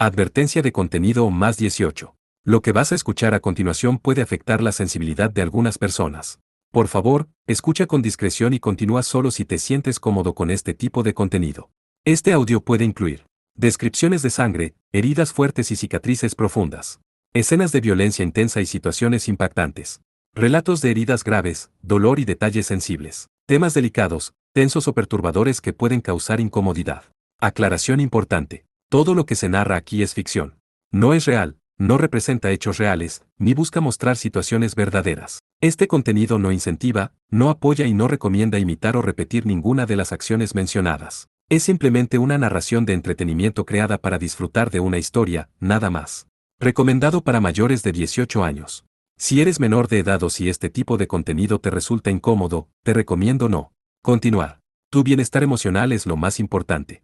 Advertencia de contenido más 18. Lo que vas a escuchar a continuación puede afectar la sensibilidad de algunas personas. Por favor, escucha con discreción y continúa solo si te sientes cómodo con este tipo de contenido. Este audio puede incluir descripciones de sangre, heridas fuertes y cicatrices profundas, escenas de violencia intensa y situaciones impactantes, relatos de heridas graves, dolor y detalles sensibles, temas delicados, tensos o perturbadores que pueden causar incomodidad. Aclaración importante. Todo lo que se narra aquí es ficción. No es real, no representa hechos reales, ni busca mostrar situaciones verdaderas. Este contenido no incentiva, no apoya y no recomienda imitar o repetir ninguna de las acciones mencionadas. Es simplemente una narración de entretenimiento creada para disfrutar de una historia, nada más. Recomendado para mayores de 18 años. Si eres menor de edad o si este tipo de contenido te resulta incómodo, te recomiendo no continuar. Tu bienestar emocional es lo más importante.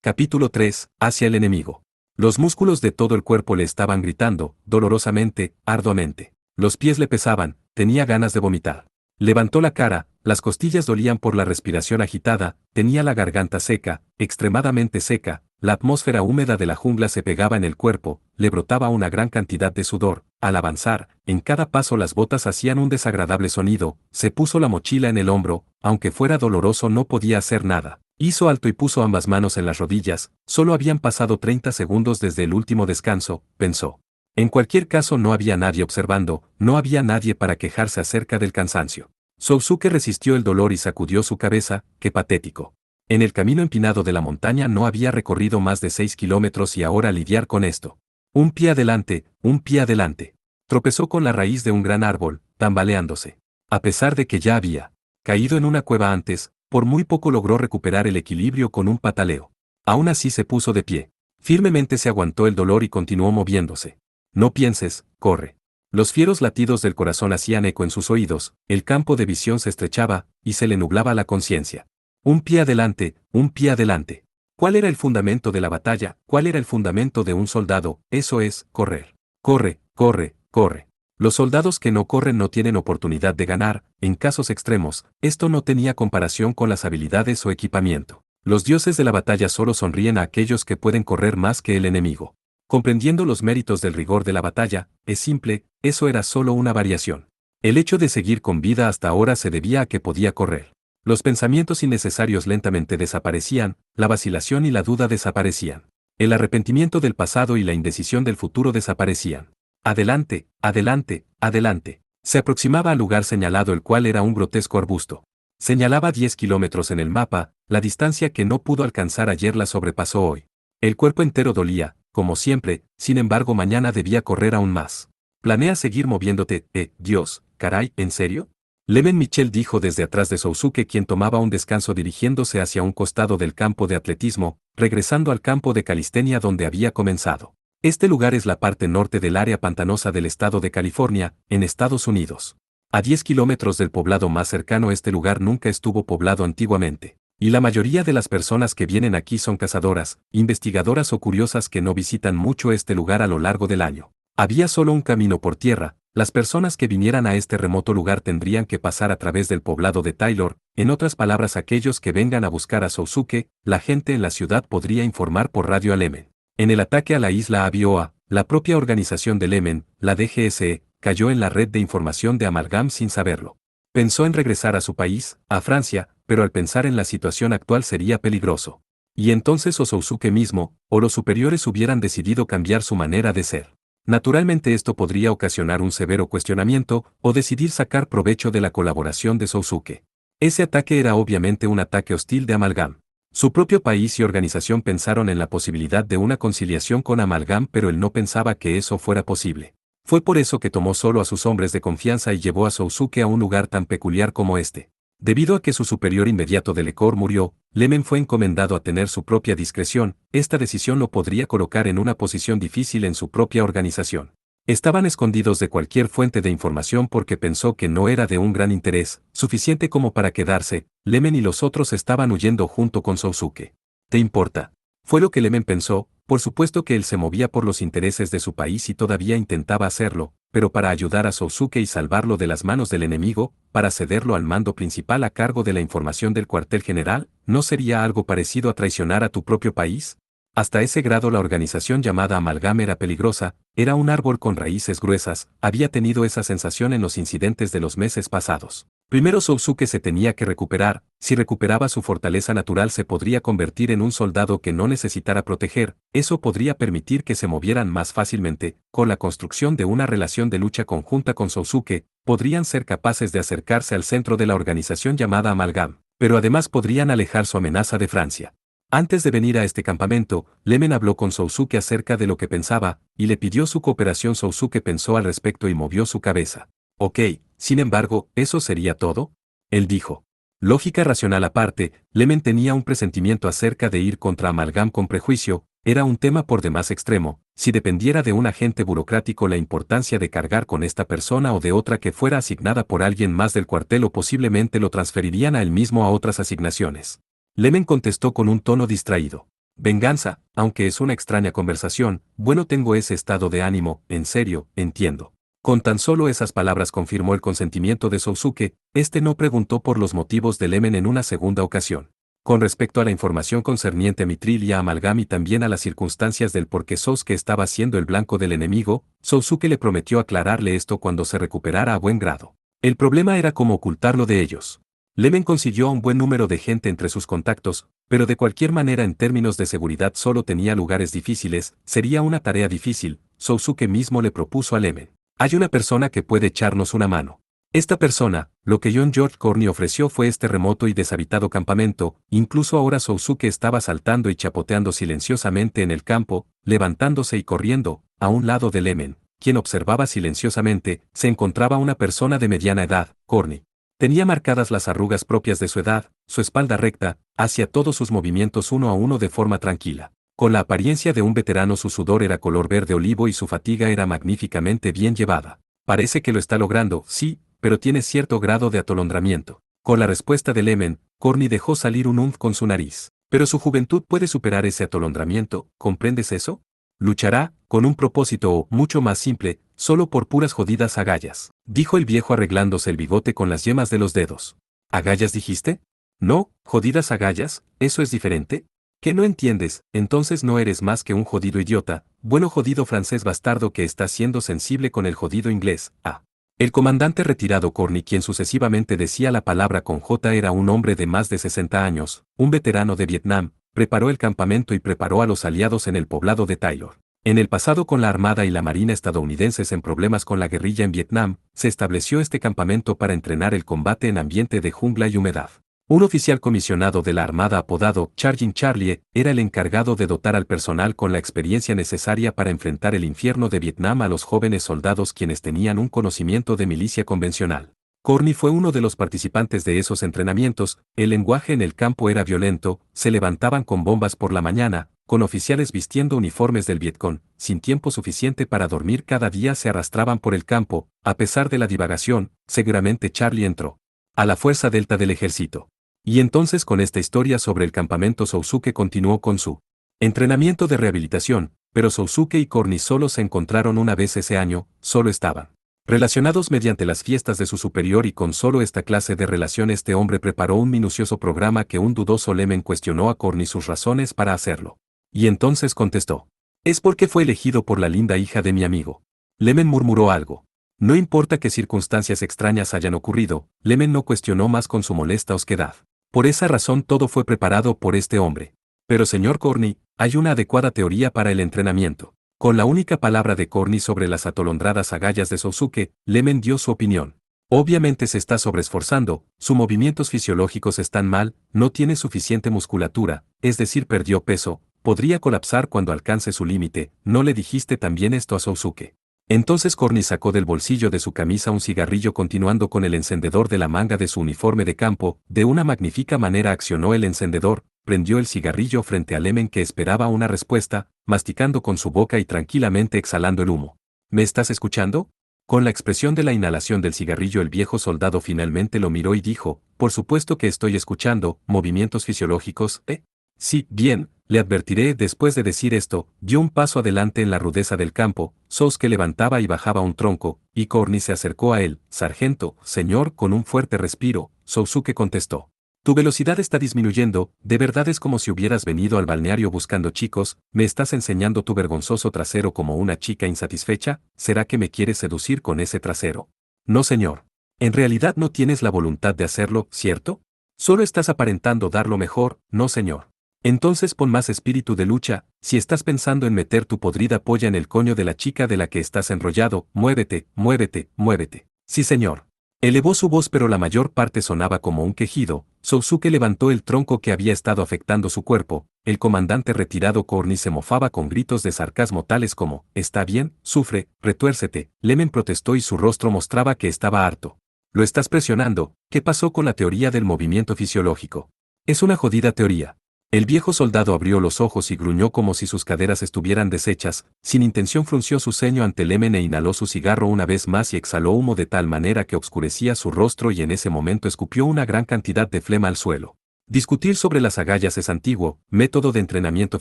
Capítulo 3. Hacia el enemigo. Los músculos de todo el cuerpo le estaban gritando, dolorosamente, arduamente. Los pies le pesaban, tenía ganas de vomitar. Levantó la cara, las costillas dolían por la respiración agitada, tenía la garganta seca, extremadamente seca, la atmósfera húmeda de la jungla se pegaba en el cuerpo, le brotaba una gran cantidad de sudor. Al avanzar, en cada paso las botas hacían un desagradable sonido, se puso la mochila en el hombro, aunque fuera doloroso no podía hacer nada. Hizo alto y puso ambas manos en las rodillas, solo habían pasado 30 segundos desde el último descanso, pensó. En cualquier caso no había nadie observando, no había nadie para quejarse acerca del cansancio. Sousuke resistió el dolor y sacudió su cabeza, qué patético. En el camino empinado de la montaña no había recorrido más de 6 kilómetros y ahora lidiar con esto. Un pie adelante, un pie adelante. Tropezó con la raíz de un gran árbol, tambaleándose. A pesar de que ya había caído en una cueva antes, por muy poco logró recuperar el equilibrio con un pataleo. Aún así se puso de pie. Firmemente se aguantó el dolor y continuó moviéndose. No pienses, corre. Los fieros latidos del corazón hacían eco en sus oídos, el campo de visión se estrechaba, y se le nublaba la conciencia. Un pie adelante, un pie adelante. ¿Cuál era el fundamento de la batalla? ¿Cuál era el fundamento de un soldado? Eso es, correr. Corre, corre, corre. Los soldados que no corren no tienen oportunidad de ganar, en casos extremos, esto no tenía comparación con las habilidades o equipamiento. Los dioses de la batalla solo sonríen a aquellos que pueden correr más que el enemigo. Comprendiendo los méritos del rigor de la batalla, es simple, eso era solo una variación. El hecho de seguir con vida hasta ahora se debía a que podía correr. Los pensamientos innecesarios lentamente desaparecían, la vacilación y la duda desaparecían. El arrepentimiento del pasado y la indecisión del futuro desaparecían. Adelante, adelante, adelante. Se aproximaba al lugar señalado, el cual era un grotesco arbusto. Señalaba 10 kilómetros en el mapa, la distancia que no pudo alcanzar ayer la sobrepasó hoy. El cuerpo entero dolía, como siempre, sin embargo mañana debía correr aún más. ¿Planeas seguir moviéndote? Dios, caray, ¿en serio? Lemen Michel dijo desde atrás de Sousuke, quien tomaba un descanso dirigiéndose hacia un costado del campo de atletismo, regresando al campo de calistenia donde había comenzado. Este lugar es la parte norte del área pantanosa del estado de California, en Estados Unidos. A 10 kilómetros del poblado más cercano, este lugar nunca estuvo poblado antiguamente. Y la mayoría de las personas que vienen aquí son cazadoras, investigadoras o curiosas que no visitan mucho este lugar a lo largo del año. Había solo un camino por tierra, las personas que vinieran a este remoto lugar tendrían que pasar a través del poblado de Taylor, en otras palabras aquellos que vengan a buscar a Sousuke, la gente en la ciudad podría informar por radio a Lemen. En el ataque a la isla Abioa, la propia organización de Lemen, la DGSE, cayó en la red de información de Amalgam sin saberlo. Pensó en regresar a su país, a Francia, pero al pensar en la situación actual sería peligroso. Y entonces o Sousuke mismo, o los superiores hubieran decidido cambiar su manera de ser. Naturalmente esto podría ocasionar un severo cuestionamiento, o decidir sacar provecho de la colaboración de Sousuke. Ese ataque era obviamente un ataque hostil de Amalgam. Su propio país y organización pensaron en la posibilidad de una conciliación con Amalgam, pero él no pensaba que eso fuera posible. Fue por eso que tomó solo a sus hombres de confianza y llevó a Sousuke a un lugar tan peculiar como este. Debido a que su superior inmediato de Lecor murió, Lemen fue encomendado a tener su propia discreción. Esta decisión lo podría colocar en una posición difícil en su propia organización. Estaban escondidos de cualquier fuente de información porque pensó que no era de un gran interés, suficiente como para quedarse. Lemen y los otros estaban huyendo junto con Sousuke. ¿Te importa? Fue lo que Lemen pensó. Por supuesto que él se movía por los intereses de su país y todavía intentaba hacerlo, pero para ayudar a Sousuke y salvarlo de las manos del enemigo, para cederlo al mando principal a cargo de la información del cuartel general, ¿no sería algo parecido a traicionar a tu propio país? Hasta ese grado la organización llamada Amalgam era peligrosa, era un árbol con raíces gruesas, había tenido esa sensación en los incidentes de los meses pasados. Primero Sousuke se tenía que recuperar, si recuperaba su fortaleza natural se podría convertir en un soldado que no necesitara proteger, eso podría permitir que se movieran más fácilmente, con la construcción de una relación de lucha conjunta con Sousuke, podrían ser capaces de acercarse al centro de la organización llamada Amalgam, pero además podrían alejar su amenaza de Francia. Antes de venir a este campamento, Lemen habló con Sousuke acerca de lo que pensaba, y le pidió su cooperación. Sousuke pensó al respecto y movió su cabeza. Ok, sin embargo, ¿eso sería todo? Él dijo. Lógica racional aparte, Lemen tenía un presentimiento acerca de ir contra Amalgam con prejuicio, era un tema por demás extremo, si dependiera de un agente burocrático la importancia de cargar con esta persona o de otra que fuera asignada por alguien más del cuartel o posiblemente lo transferirían a él mismo a otras asignaciones. Lemen contestó con un tono distraído. Venganza, aunque es una extraña conversación, bueno tengo ese estado de ánimo, en serio, entiendo. Con tan solo esas palabras confirmó el consentimiento de Sousuke, este no preguntó por los motivos de Lemen en una segunda ocasión. Con respecto a la información concerniente a Mithril y a Amalgam y también a las circunstancias del por qué Sousuke estaba siendo el blanco del enemigo, Sousuke le prometió aclararle esto cuando se recuperara a buen grado. El problema era cómo ocultarlo de ellos. Lemen consiguió a un buen número de gente entre sus contactos, pero de cualquier manera en términos de seguridad solo tenía lugares difíciles, sería una tarea difícil, Sousuke mismo le propuso a Lemen. Hay una persona que puede echarnos una mano. Esta persona, lo que John George Corney ofreció fue este remoto y deshabitado campamento, incluso ahora Sousuke estaba saltando y chapoteando silenciosamente en el campo, levantándose y corriendo, a un lado de Lemen, quien observaba silenciosamente, se encontraba una persona de mediana edad, Corney. Tenía marcadas las arrugas propias de su edad, su espalda recta, hacía todos sus movimientos uno a uno de forma tranquila. Con la apariencia de un veterano su sudor era color verde olivo y su fatiga era magníficamente bien llevada. Parece que lo está logrando, sí, pero tiene cierto grado de atolondramiento. Con la respuesta de Lemen, Corney dejó salir un con su nariz. Pero su juventud puede superar ese atolondramiento, ¿comprendes eso? Luchará, con un propósito mucho más simple, solo por puras jodidas agallas, dijo el viejo arreglándose el bigote con las yemas de los dedos. ¿Agallas dijiste? No, jodidas agallas, ¿eso es diferente? ¿Qué no entiendes? Entonces no eres más que un jodido idiota, bueno jodido francés bastardo que está siendo sensible con el jodido inglés, ah. El comandante retirado Corney, quien sucesivamente decía la palabra con J, era un hombre de más de 60 años, un veterano de Vietnam, preparó el campamento y preparó a los aliados en el poblado de Taylor. En el pasado con la Armada y la Marina estadounidenses en problemas con la guerrilla en Vietnam, se estableció este campamento para entrenar el combate en ambiente de jungla y humedad. Un oficial comisionado de la Armada apodado Charging Charlie era el encargado de dotar al personal con la experiencia necesaria para enfrentar el infierno de Vietnam a los jóvenes soldados quienes tenían un conocimiento de milicia convencional. Corney fue uno de los participantes de esos entrenamientos, el lenguaje en el campo era violento, se levantaban con bombas por la mañana, con oficiales vistiendo uniformes del Vietcong, sin tiempo suficiente para dormir cada día se arrastraban por el campo, a pesar de la divagación, seguramente Charlie entró a la fuerza delta del ejército. Y entonces con esta historia sobre el campamento Sousuke continuó con su entrenamiento de rehabilitación, pero Sousuke y Corney solo se encontraron una vez ese año, solo estaban relacionados mediante las fiestas de su superior y con solo esta clase de relación este hombre preparó un minucioso programa que un dudoso Lemen cuestionó a Corney sus razones para hacerlo. Y entonces contestó. Es porque fue elegido por la linda hija de mi amigo. Lemen murmuró algo. No importa qué circunstancias extrañas hayan ocurrido, Lemen no cuestionó más con su molesta osquedad. Por esa razón todo fue preparado por este hombre. Pero señor Corney, hay una adecuada teoría para el entrenamiento. Con la única palabra de Corney sobre las atolondradas agallas de Sousuke, Lemen dio su opinión. Obviamente se está sobreesforzando, sus movimientos fisiológicos están mal, no tiene suficiente musculatura, es decir perdió peso, podría colapsar cuando alcance su límite, ¿no le dijiste también esto a Sousuke? Entonces Corney sacó del bolsillo de su camisa un cigarrillo continuando con el encendedor de la manga de su uniforme de campo, de una magnífica manera accionó el encendedor, prendió el cigarrillo frente a Lemen que esperaba una respuesta, masticando con su boca y tranquilamente exhalando el humo. ¿Me estás escuchando? Con la expresión de la inhalación del cigarrillo el viejo soldado finalmente lo miró y dijo, por supuesto que estoy escuchando, movimientos fisiológicos, ¿eh? Sí, bien, le advertiré. Después de decir esto, dio un paso adelante en la rudeza del campo. Sousuke levantaba y bajaba un tronco, y Corny se acercó a él. Sargento, señor, con un fuerte respiro, Sousuke contestó. Tu velocidad está disminuyendo, de verdad es como si hubieras venido al balneario buscando chicos, ¿me estás enseñando tu vergonzoso trasero como una chica insatisfecha? ¿Será que me quieres seducir con ese trasero? No, señor. En realidad no tienes la voluntad de hacerlo, ¿cierto? Solo estás aparentando dar lo mejor, no, señor. Entonces pon más espíritu de lucha. Si estás pensando en meter tu podrida polla en el coño de la chica de la que estás enrollado, muévete, muévete, muévete. Sí, señor. Elevó su voz, pero la mayor parte sonaba como un quejido. Sousuke levantó el tronco que había estado afectando su cuerpo. El comandante retirado Corny se mofaba con gritos de sarcasmo tales como, está bien, sufre, retuércete. Lemen protestó y su rostro mostraba que estaba harto. Lo estás presionando. ¿Qué pasó con la teoría del movimiento fisiológico? Es una jodida teoría. El viejo soldado abrió los ojos y gruñó como si sus caderas estuvieran deshechas. Sin intención frunció su ceño ante Lemen e inhaló su cigarro una vez más y exhaló humo de tal manera que obscurecía su rostro, y en ese momento escupió una gran cantidad de flema al suelo. Discutir sobre las agallas es antiguo, método de entrenamiento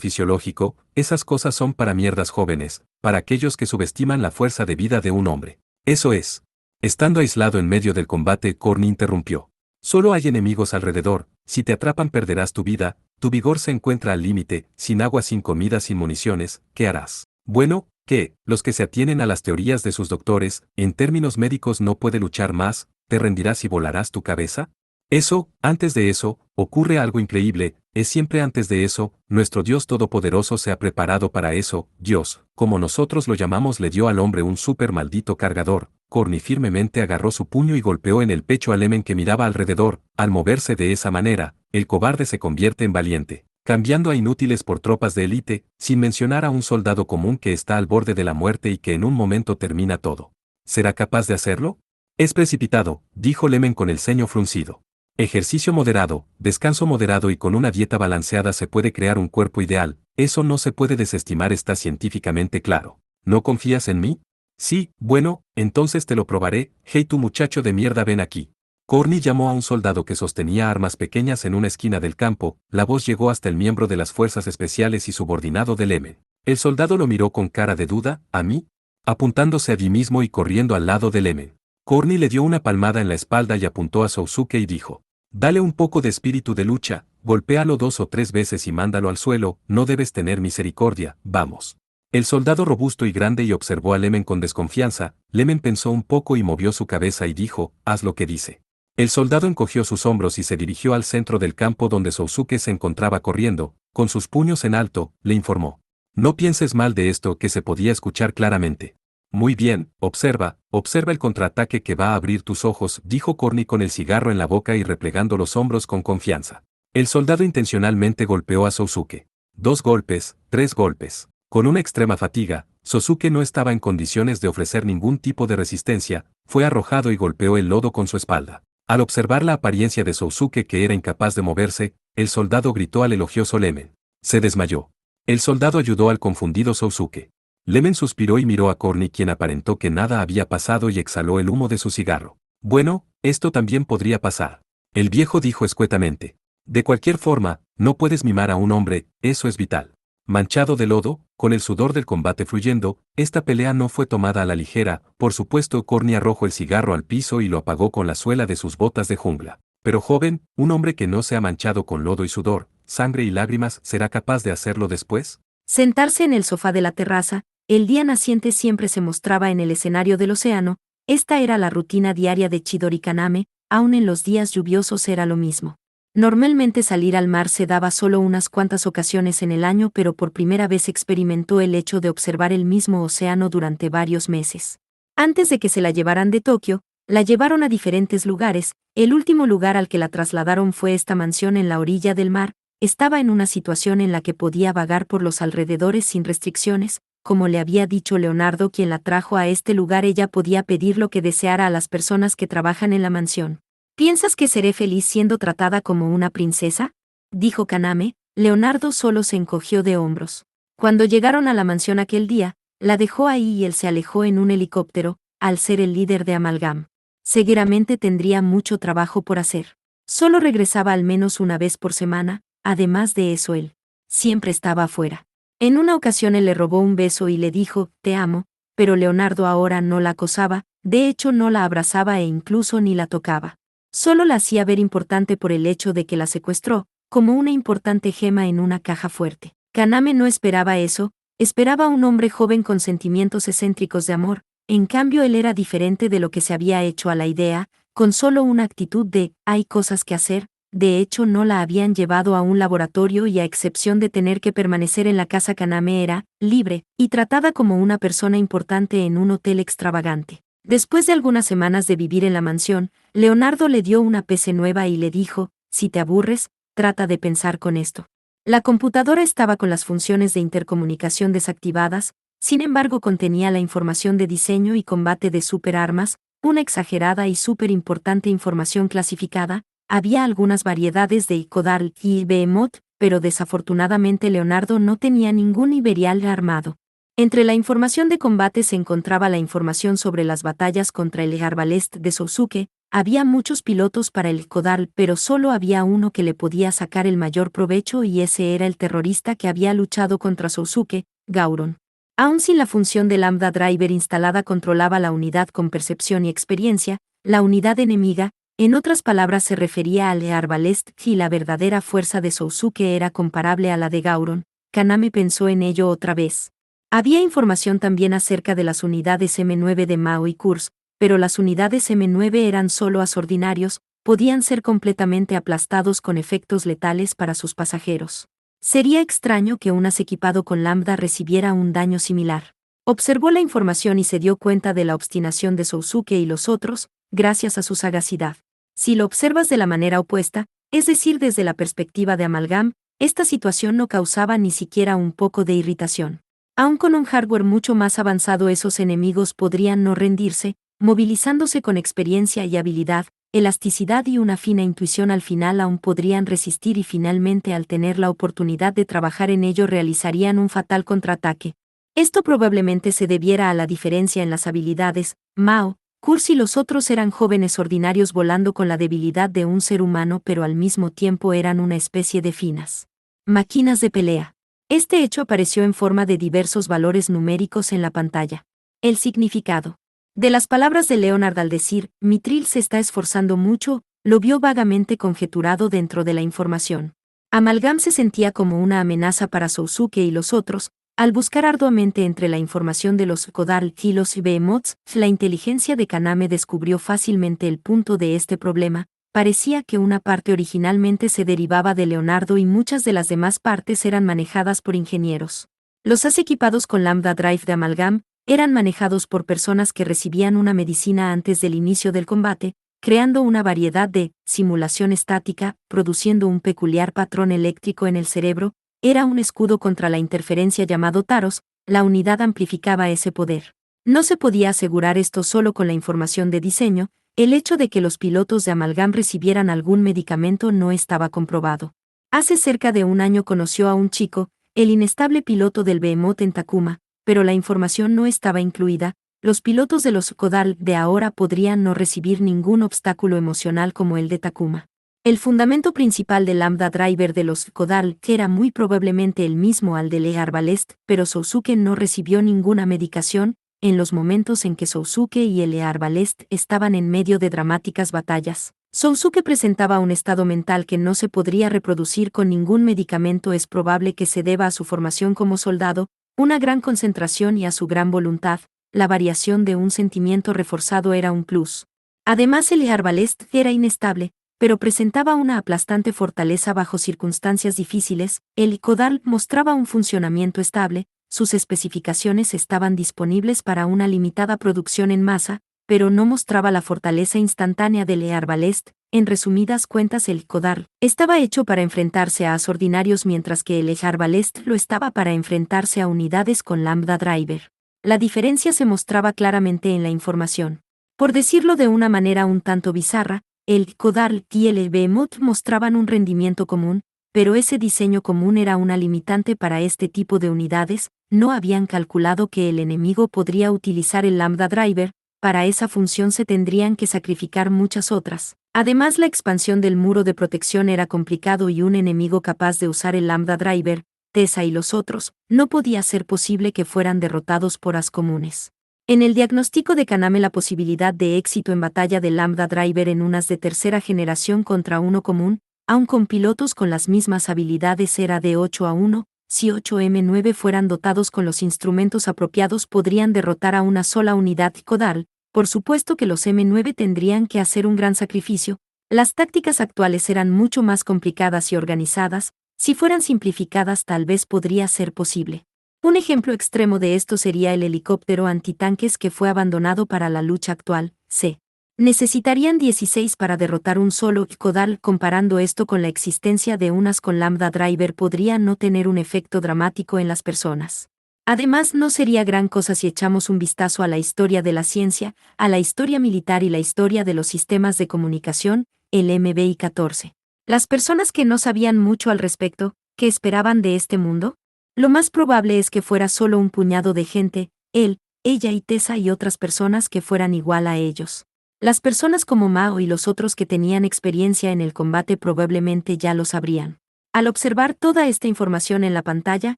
fisiológico, esas cosas son para mierdas jóvenes, para aquellos que subestiman la fuerza de vida de un hombre. Eso es. Estando aislado en medio del combate, Corny interrumpió. Solo hay enemigos alrededor, si te atrapan perderás tu vida, tu vigor se encuentra al límite, sin agua, sin comida, sin municiones, ¿qué harás? Bueno, ¿qué? Los que se atienen a las teorías de sus doctores, en términos médicos no puede luchar más, ¿te rendirás y volarás tu cabeza? Eso, antes de eso, ocurre algo increíble, es siempre antes de eso, nuestro Dios Todopoderoso se ha preparado para eso, Dios, como nosotros lo llamamos, le dio al hombre un súper maldito cargador. Corny firmemente agarró su puño y golpeó en el pecho a Lemen, que miraba alrededor. Al moverse de esa manera, el cobarde se convierte en valiente, cambiando a inútiles por tropas de élite, sin mencionar a un soldado común que está al borde de la muerte y que en un momento termina todo. ¿Será capaz de hacerlo? Es precipitado, dijo Lemen con el ceño fruncido. Ejercicio moderado, descanso moderado y con una dieta balanceada se puede crear un cuerpo ideal, eso no se puede desestimar, está científicamente claro. ¿No confías en mí? Sí, bueno, entonces te lo probaré. Hey, tu muchacho de mierda, ven aquí. Corny llamó a un soldado que sostenía armas pequeñas en una esquina del campo. La voz llegó hasta el miembro de las fuerzas especiales y subordinado de Lemen. El soldado lo miró con cara de duda. ¿A mí? Apuntándose allí mismo y corriendo al lado de Lemen. Corny le dio una palmada en la espalda y apuntó a Sousuke y dijo: dale un poco de espíritu de lucha, golpéalo 2 o 3 veces y mándalo al suelo, no debes tener misericordia, vamos. El soldado robusto y grande y observó a Lemen con desconfianza. Lemen pensó un poco y movió su cabeza y dijo: haz lo que dice. El soldado encogió sus hombros y se dirigió al centro del campo donde Sousuke se encontraba corriendo, con sus puños en alto, le informó. No pienses mal de esto, que se podía escuchar claramente. Muy bien, observa el contraataque que va a abrir tus ojos, dijo Corny con el cigarro en la boca y replegando los hombros con confianza. El soldado intencionalmente golpeó a Sousuke. 2 golpes, 3 golpes. Con una extrema fatiga, Sousuke no estaba en condiciones de ofrecer ningún tipo de resistencia, fue arrojado y golpeó el lodo con su espalda. Al observar la apariencia de Sousuke, que era incapaz de moverse, el soldado gritó al elogioso Lemen. Se desmayó. El soldado ayudó al confundido Sousuke. Lemen suspiró y miró a Corny, quien aparentó que nada había pasado y exhaló el humo de su cigarro. Bueno, esto también podría pasar. El viejo dijo escuetamente. De cualquier forma, no puedes mimar a un hombre, eso es vital. Manchado de lodo, con el sudor del combate fluyendo, esta pelea no fue tomada a la ligera. Por supuesto, Corny arrojó el cigarro al piso y lo apagó con la suela de sus botas de jungla. Pero joven, un hombre que no se ha manchado con lodo y sudor, sangre y lágrimas, ¿será capaz de hacerlo después? Sentarse en el sofá de la terraza, el día naciente siempre se mostraba en el escenario del océano. Esta era la rutina diaria de Chidori Kaname, aun en los días lluviosos era lo mismo. Normalmente salir al mar se daba solo unas cuantas ocasiones en el año, pero por primera vez experimentó el hecho de observar el mismo océano durante varios meses. Antes de que se la llevaran de Tokio, la llevaron a diferentes lugares. El último lugar al que la trasladaron fue esta mansión en la orilla del mar. Estaba en una situación en la que podía vagar por los alrededores sin restricciones. Como le había dicho Leonardo, quien la trajo a este lugar, ella podía pedir lo que deseara a las personas que trabajan en la mansión. ¿Piensas que seré feliz siendo tratada como una princesa?, dijo Kaname. Leonardo solo se encogió de hombros. Cuando llegaron a la mansión aquel día, la dejó ahí y él se alejó en un helicóptero. Al ser el líder de Amalgam, seguramente tendría mucho trabajo por hacer. Solo regresaba al menos una vez por semana. Además de eso, él siempre estaba afuera. En una ocasión él le robó un beso y le dijo, te amo, pero Leonardo ahora no la acosaba, de hecho no la abrazaba e incluso ni la tocaba. Solo la hacía ver importante por el hecho de que la secuestró, como una importante gema en una caja fuerte. Kaname no esperaba eso, esperaba un hombre joven con sentimientos excéntricos de amor, en cambio él era diferente de lo que se había hecho a la idea, con solo una actitud de, hay cosas que hacer. De hecho no la habían llevado a un laboratorio y a excepción de tener que permanecer en la casa Kaname era, libre, y tratada como una persona importante en un hotel extravagante. Después de algunas semanas de vivir en la mansión, Leonardo le dio una PC nueva y le dijo, si te aburres, trata de pensar con esto. La computadora estaba con las funciones de intercomunicación desactivadas, sin embargo contenía la información de diseño y combate de superarmas, una exagerada y súper importante información clasificada. Había algunas variedades de Icodar y Behemoth, pero desafortunadamente Leonardo no tenía ningún Iberial armado. Entre la información de combate se encontraba la información sobre las batallas contra el Arbalest de Sousuke. Había muchos pilotos para el Icodar, pero solo había uno que le podía sacar el mayor provecho y ese era el terrorista que había luchado contra Sousuke, Gauron. Aun sin la función de Lambda Driver instalada controlaba la unidad con percepción y experiencia, la unidad enemiga. En otras palabras se refería al Arbalest y la verdadera fuerza de Sousuke era comparable a la de Gauron. Kaname pensó en ello otra vez. Había información también acerca de las unidades M9 de Mao y Kurz, pero las unidades M9 eran solo asordinarios, podían ser completamente aplastados con efectos letales para sus pasajeros. Sería extraño que un as equipado con Lambda recibiera un daño similar. Observó la información y se dio cuenta de la obstinación de Sousuke y los otros, gracias a su sagacidad. Si lo observas de la manera opuesta, es decir desde la perspectiva de Amalgam, esta situación no causaba ni siquiera un poco de irritación. Aun con un hardware mucho más avanzado esos enemigos podrían no rendirse, movilizándose con experiencia y habilidad, elasticidad y una fina intuición al final aún podrían resistir y finalmente al tener la oportunidad de trabajar en ello realizarían un fatal contraataque. Esto probablemente se debiera a la diferencia en las habilidades. Mao, Kurz y los otros eran jóvenes ordinarios volando con la debilidad de un ser humano pero al mismo tiempo eran una especie de finas máquinas de pelea. Este hecho apareció en forma de diversos valores numéricos en la pantalla. El significado de las palabras de Leonard al decir, Mithril se está esforzando mucho, lo vio vagamente conjeturado dentro de la información. Amalgam se sentía como una amenaza para Sousuke y los otros. Al buscar arduamente entre la información de los Kodal y los Behemoths, la inteligencia de Kaname descubrió fácilmente el punto de este problema. Parecía que una parte originalmente se derivaba de Leonardo y muchas de las demás partes eran manejadas por ingenieros. Los as equipados con Lambda Drive de Amalgam eran manejados por personas que recibían una medicina antes del inicio del combate, creando una variedad de simulación estática, produciendo un peculiar patrón eléctrico en el cerebro. Era un escudo contra la interferencia llamado Taros, la unidad amplificaba ese poder. No se podía asegurar esto solo con la información de diseño, el hecho de que los pilotos de Amalgam recibieran algún medicamento no estaba comprobado. Hace cerca de un año conoció a un chico, el inestable piloto del Behemoth en Takuma, pero la información no estaba incluida. Los pilotos de los Kodal de ahora podrían no recibir ningún obstáculo emocional como el de Takuma. El fundamento principal del Lambda Driver de los Kodal, que era muy probablemente el mismo al del Arbalest, pero Sousuke no recibió ninguna medicación, en los momentos en que Sousuke y el Arbalest estaban en medio de dramáticas batallas. Sousuke presentaba un estado mental que no se podría reproducir con ningún medicamento. Es probable que se deba a su formación como soldado, una gran concentración y a su gran voluntad. La variación de un sentimiento reforzado era un plus. Además el Arbalest era inestable, pero presentaba una aplastante fortaleza bajo circunstancias difíciles. El Kodal mostraba un funcionamiento estable, sus especificaciones estaban disponibles para una limitada producción en masa, pero no mostraba la fortaleza instantánea del Arbalest. En resumidas cuentas el Kodal estaba hecho para enfrentarse a as ordinarios mientras que el Arbalest lo estaba para enfrentarse a unidades con Lambda Driver. La diferencia se mostraba claramente en la información. Por decirlo de una manera un tanto bizarra, el Kodal y el Behemoth mostraban un rendimiento común, pero ese diseño común era una limitante para este tipo de unidades. No habían calculado que el enemigo podría utilizar el Lambda Driver. Para esa función se tendrían que sacrificar muchas otras. Además, la expansión del muro de protección era complicado y un enemigo capaz de usar el Lambda Driver Tessa y los otros, no podía ser posible que fueran derrotados por as comunes. En el diagnóstico de Kaname la posibilidad de éxito en batalla de Lambda Driver en unas de tercera generación contra uno común, aun con pilotos con las mismas habilidades era de 8-1, si 8M9 fueran dotados con los instrumentos apropiados podrían derrotar a una sola unidad Kodal, por supuesto que los M9 tendrían que hacer un gran sacrificio, las tácticas actuales eran mucho más complicadas y organizadas, si fueran simplificadas tal vez podría ser posible. Un ejemplo extremo de esto sería el helicóptero antitanques que fue abandonado para la lucha actual, c. Necesitarían 16 para derrotar un solo Kodal. Comparando esto con la existencia de unas con Lambda Driver podría no tener un efecto dramático en las personas. Además, no sería gran cosa si echamos un vistazo a la historia de la ciencia, a la historia militar y la historia de los sistemas de comunicación, el MBI-14. Las personas que no sabían mucho al respecto, ¿qué esperaban de este mundo? Lo más probable es que fuera solo un puñado de gente, él, ella y Tessa y otras personas que fueran igual a ellos. Las personas como Mao y los otros que tenían experiencia en el combate probablemente ya lo sabrían. Al observar toda esta información en la pantalla,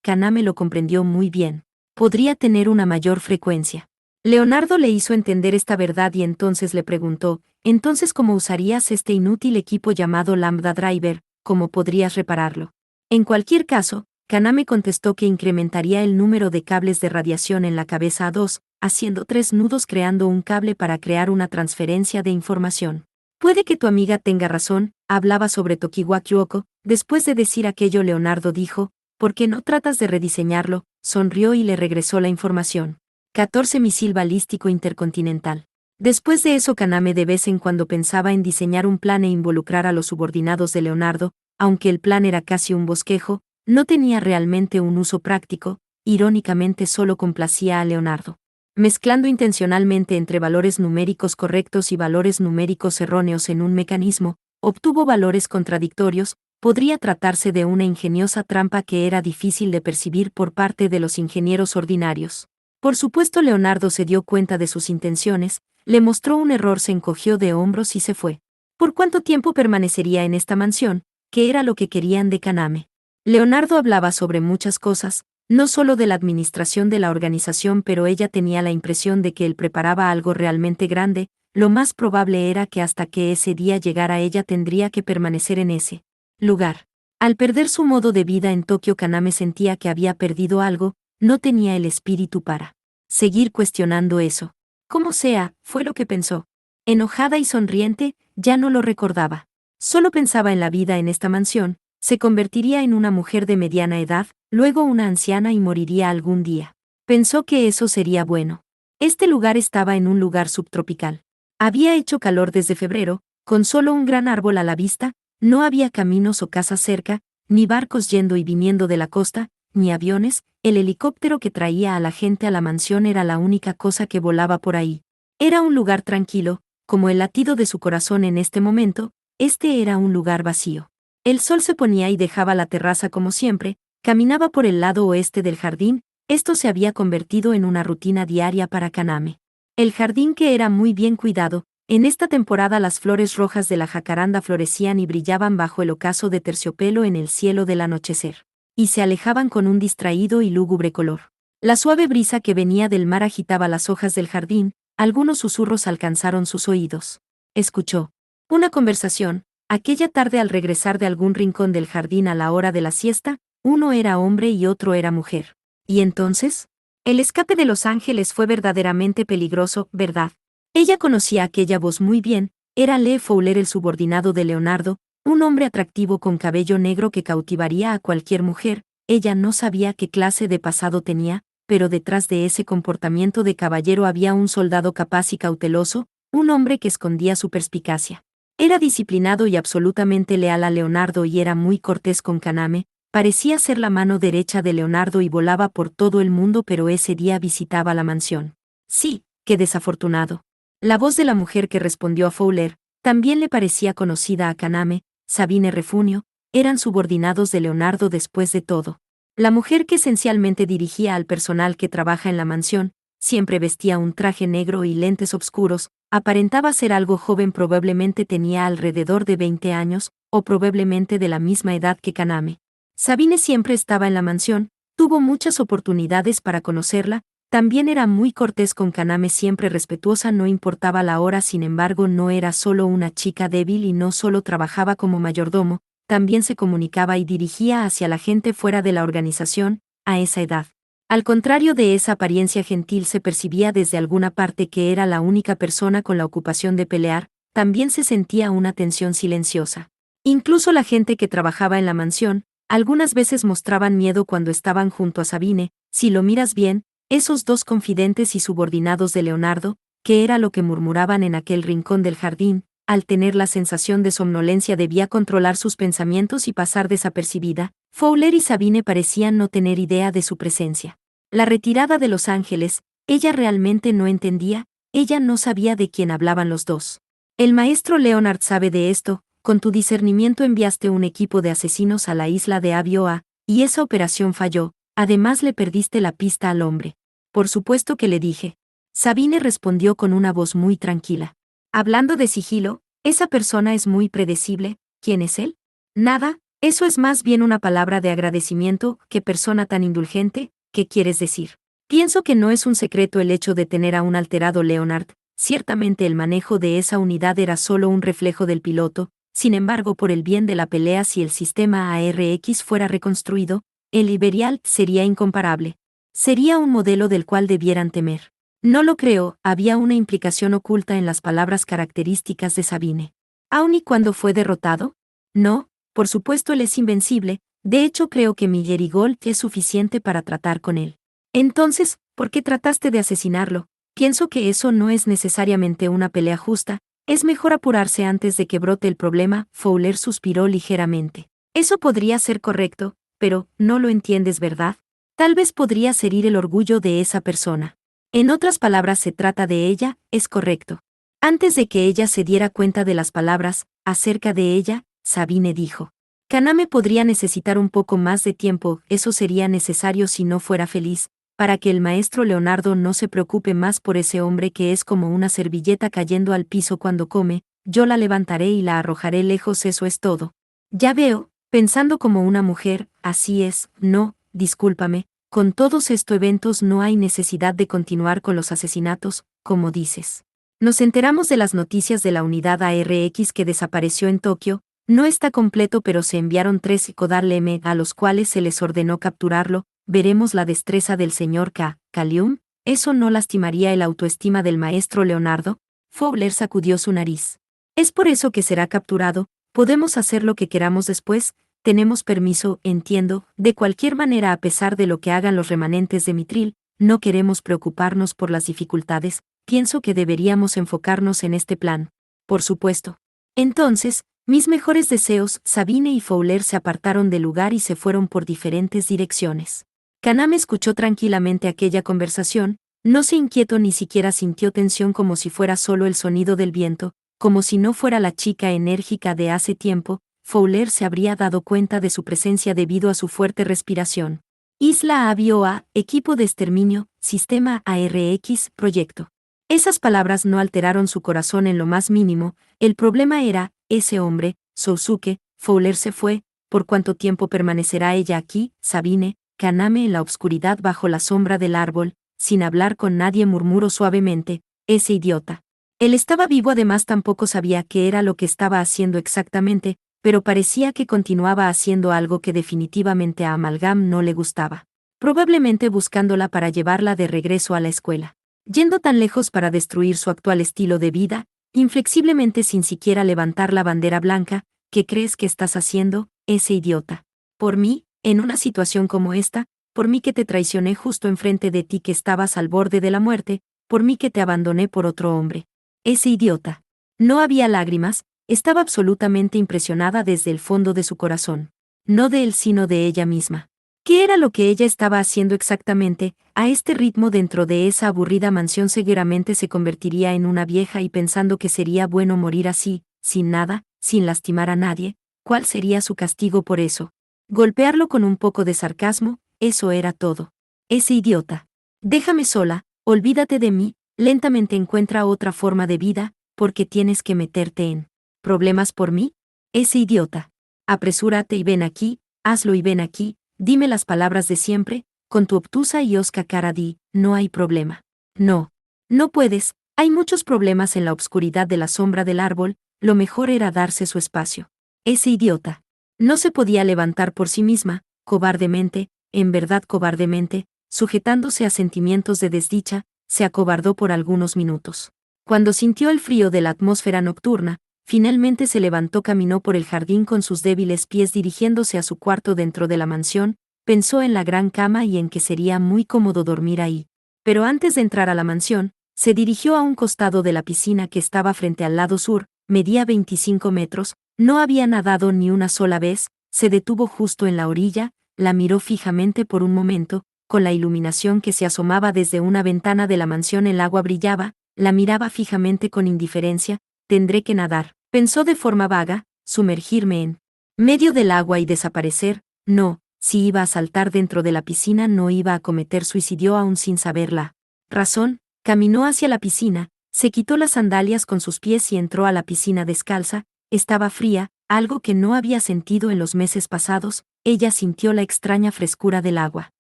Kaname lo comprendió muy bien. Podría tener una mayor frecuencia. Leonardo le hizo entender esta verdad y entonces le preguntó, entonces ¿cómo usarías este inútil equipo llamado Lambda Driver? ¿Cómo podrías repararlo? En cualquier caso, Kaname contestó que incrementaría el número de cables de radiación en la cabeza a 2, haciendo 3 nudos creando un cable para crear una transferencia de información. Puede que tu amiga tenga razón, hablaba sobre Tokiwa Kyoko. Después de decir aquello Leonardo dijo, ¿por qué no tratas de rediseñarlo? Sonrió y le regresó la información. 14 misil balístico intercontinental. Después de eso Kaname de vez en cuando pensaba en diseñar un plan e involucrar a los subordinados de Leonardo, aunque el plan era casi un bosquejo, no tenía realmente un uso práctico, irónicamente solo complacía a Leonardo. Mezclando intencionalmente entre valores numéricos correctos y valores numéricos erróneos en un mecanismo, obtuvo valores contradictorios, podría tratarse de una ingeniosa trampa que era difícil de percibir por parte de los ingenieros ordinarios. Por supuesto Leonardo se dio cuenta de sus intenciones, le mostró un error, se encogió de hombros y se fue. ¿Por cuánto tiempo permanecería en esta mansión? ¿Qué era lo que querían de Kaname? Leonardo hablaba sobre muchas cosas, no solo de la administración de la organización, pero ella tenía la impresión de que él preparaba algo realmente grande, lo más probable era que hasta que ese día llegara ella tendría que permanecer en ese lugar. Al perder su modo de vida en Tokio, Kaname sentía que había perdido algo, no tenía el espíritu para seguir cuestionando eso. Como sea, fue lo que pensó. Enojada y sonriente, ya no lo recordaba. Solo pensaba en la vida en esta mansión, se convertiría en una mujer de mediana edad, luego una anciana y moriría algún día. Pensó que eso sería bueno. Este lugar estaba en un lugar subtropical. Había hecho calor desde febrero, con solo un gran árbol a la vista, no había caminos o casas cerca, ni barcos yendo y viniendo de la costa, ni aviones, el helicóptero que traía a la gente a la mansión era la única cosa que volaba por ahí. Era un lugar tranquilo, como el latido de su corazón en este momento, este era un lugar vacío. El sol se ponía y dejaba la terraza como siempre, caminaba por el lado oeste del jardín, esto se había convertido en una rutina diaria para Kaname. El jardín que era muy bien cuidado, en esta temporada las flores rojas de la jacaranda florecían y brillaban bajo el ocaso de terciopelo en el cielo del anochecer, y se alejaban con un distraído y lúgubre color. La suave brisa que venía del mar agitaba las hojas del jardín, algunos susurros alcanzaron sus oídos. Escuchó una conversación. Aquella tarde al regresar de algún rincón del jardín a la hora de la siesta, uno era hombre y otro era mujer. ¿Y entonces? El escape de Los Ángeles fue verdaderamente peligroso, ¿verdad? Ella conocía aquella voz muy bien, era Lee Fowler, el subordinado de Leonardo, un hombre atractivo con cabello negro que cautivaría a cualquier mujer. Ella no sabía qué clase de pasado tenía, pero detrás de ese comportamiento de caballero había un soldado capaz y cauteloso, un hombre que escondía su perspicacia. Era disciplinado y absolutamente leal a Leonardo y era muy cortés con Kaname, parecía ser la mano derecha de Leonardo y volaba por todo el mundo, pero ese día visitaba la mansión. Sí, qué desafortunado. La voz de la mujer que respondió a Fowler también le parecía conocida a Kaname, Sabine Refunio, eran subordinados de Leonardo después de todo. La mujer que esencialmente dirigía al personal que trabaja en la mansión, siempre vestía un traje negro y lentes oscuros, aparentaba ser algo joven, probablemente tenía alrededor de 20 años, o probablemente de la misma edad que Kaname. Sabine siempre estaba en la mansión, tuvo muchas oportunidades para conocerla, también era muy cortés con Kaname, siempre respetuosa, no importaba la hora, sin embargo no era solo una chica débil y no solo trabajaba como mayordomo, también se comunicaba y dirigía hacia la gente fuera de la organización, a esa edad. Al contrario de esa apariencia gentil, se percibía desde alguna parte que era la única persona con la ocupación de pelear, también se sentía una tensión silenciosa. Incluso la gente que trabajaba en la mansión, algunas veces mostraban miedo cuando estaban junto a Sabine. Si lo miras bien, esos dos confidentes y subordinados de Leonardo, que era lo que murmuraban en aquel rincón del jardín, al tener la sensación de somnolencia debía controlar sus pensamientos y pasar desapercibida. Fowler y Sabine parecían no tener idea de su presencia. La retirada de Los Ángeles, ella realmente no entendía, ella no sabía de quién hablaban los dos. El maestro Leonard sabe de esto. Con tu discernimiento enviaste un equipo de asesinos a la isla de Avioa, y esa operación falló, además le perdiste la pista al hombre. Por supuesto que le dije. Sabine respondió con una voz muy tranquila. Hablando de sigilo, esa persona es muy predecible. ¿Quién es él? Nada, eso es más bien una palabra de agradecimiento. ¿Qué persona tan indulgente? ¿Qué quieres decir? Pienso que no es un secreto el hecho de tener a un alterado Leonard. Ciertamente el manejo de esa unidad era solo un reflejo del piloto. Sin embargo, por el bien de la pelea, si el sistema ARX fuera reconstruido, el Iberial sería incomparable. Sería un modelo del cual debieran temer. No lo creo, había una implicación oculta en las palabras características de Sabine. ¿Aun y cuando fue derrotado? No, por supuesto él es invencible, de hecho creo que mi Gold es suficiente para tratar con él. Entonces, ¿por qué trataste de asesinarlo? Pienso que eso no es necesariamente una pelea justa. Es mejor apurarse antes de que brote el problema. Fowler suspiró ligeramente. Eso podría ser correcto, pero no lo entiendes, ¿verdad? Tal vez podría herir el orgullo de esa persona. En otras palabras, se trata de ella, es correcto. Antes de que ella se diera cuenta de las palabras, acerca de ella, Sabine dijo. Kaname podría necesitar un poco más de tiempo, eso sería necesario si no fuera feliz, para que el maestro Leonardo no se preocupe más por ese hombre que es como una servilleta cayendo al piso cuando come. Yo la levantaré y la arrojaré lejos, eso es todo. Ya veo, pensando como una mujer, así es. No, discúlpame, con todos estos eventos no hay necesidad de continuar con los asesinatos, como dices. Nos enteramos de las noticias de la unidad ARX que desapareció en Tokio. No está completo, pero se enviaron 3 Kodarleme a los cuales se les ordenó capturarlo. Veremos la destreza del señor Kalium. ¿Eso no lastimaría el autoestima del maestro Leonardo? Fowler sacudió su nariz. Es por eso que será capturado. Podemos hacer lo que queramos después. Tenemos permiso, entiendo. De cualquier manera, a pesar de lo que hagan los remanentes de Mitril, no queremos preocuparnos por las dificultades. Pienso que deberíamos enfocarnos en este plan. Por supuesto. Entonces, mis mejores deseos. Sabine y Fowler se apartaron del lugar y se fueron por diferentes direcciones. Kaname escuchó tranquilamente aquella conversación, no se inquietó ni siquiera sintió tensión, como si fuera solo el sonido del viento, como si no fuera la chica enérgica de hace tiempo. Fowler se habría dado cuenta de su presencia debido a su fuerte respiración. Isla Avioa, equipo de exterminio, sistema ARX, proyecto. Esas palabras no alteraron su corazón en lo más mínimo. El problema era, ese hombre, Sousuke. Fowler se fue. ¿Por cuánto tiempo permanecerá ella aquí? Sabine. Kaname en la oscuridad bajo la sombra del árbol, sin hablar con nadie, murmuró suavemente. Ese idiota. Él estaba vivo, además tampoco sabía qué era lo que estaba haciendo exactamente, pero parecía que continuaba haciendo algo que definitivamente a Amalgam no le gustaba. Probablemente buscándola para llevarla de regreso a la escuela. Yendo tan lejos para destruir su actual estilo de vida, inflexiblemente sin siquiera levantar la bandera blanca. ¿Qué crees que estás haciendo, ese idiota? Por mí, en una situación como esta, por mí que te traicioné justo enfrente de ti, que estabas al borde de la muerte, por mí que te abandoné por otro hombre. Ese idiota. No había lágrimas, estaba absolutamente impresionada desde el fondo de su corazón. No de él, sino de ella misma. ¿Qué era lo que ella estaba haciendo exactamente? A este ritmo dentro de esa aburrida mansión seguramente se convertiría en una vieja, y pensando que sería bueno morir así, sin nada, sin lastimar a nadie. ¿Cuál sería su castigo por eso? Golpearlo con un poco de sarcasmo, eso era todo. Ese idiota. Déjame sola, olvídate de mí, lentamente encuentra otra forma de vida, porque tienes que meterte en problemas por mí. Ese idiota. Apresúrate y ven aquí, hazlo y ven aquí, dime las palabras de siempre, con tu obtusa y hosca cara di, no hay problema. No. No puedes, hay muchos problemas en la obscuridad de la sombra del árbol, lo mejor era darse su espacio. Ese idiota. No se podía levantar por sí misma, cobardemente, en verdad cobardemente, sujetándose a sentimientos de desdicha, se acobardó por algunos minutos. Cuando sintió el frío de la atmósfera nocturna, finalmente se levantó, caminó por el jardín con sus débiles pies dirigiéndose a su cuarto dentro de la mansión, pensó en la gran cama y en que sería muy cómodo dormir ahí. Pero antes de entrar a la mansión, se dirigió a un costado de la piscina que estaba frente al lado sur, medía 25 metros, no había nadado ni una sola vez, se detuvo justo en la orilla, la miró fijamente por un momento, con la iluminación que se asomaba desde una ventana de la mansión el agua brillaba, la miraba fijamente con indiferencia, tendré que nadar, pensó de forma vaga, sumergirme en medio del agua y desaparecer, no, si iba a saltar dentro de la piscina no iba a cometer suicidio aún sin saber la razón, caminó hacia la piscina, se quitó las sandalias con sus pies y entró a la piscina descalza, estaba fría, algo que no había sentido en los meses pasados, ella sintió la extraña frescura del agua.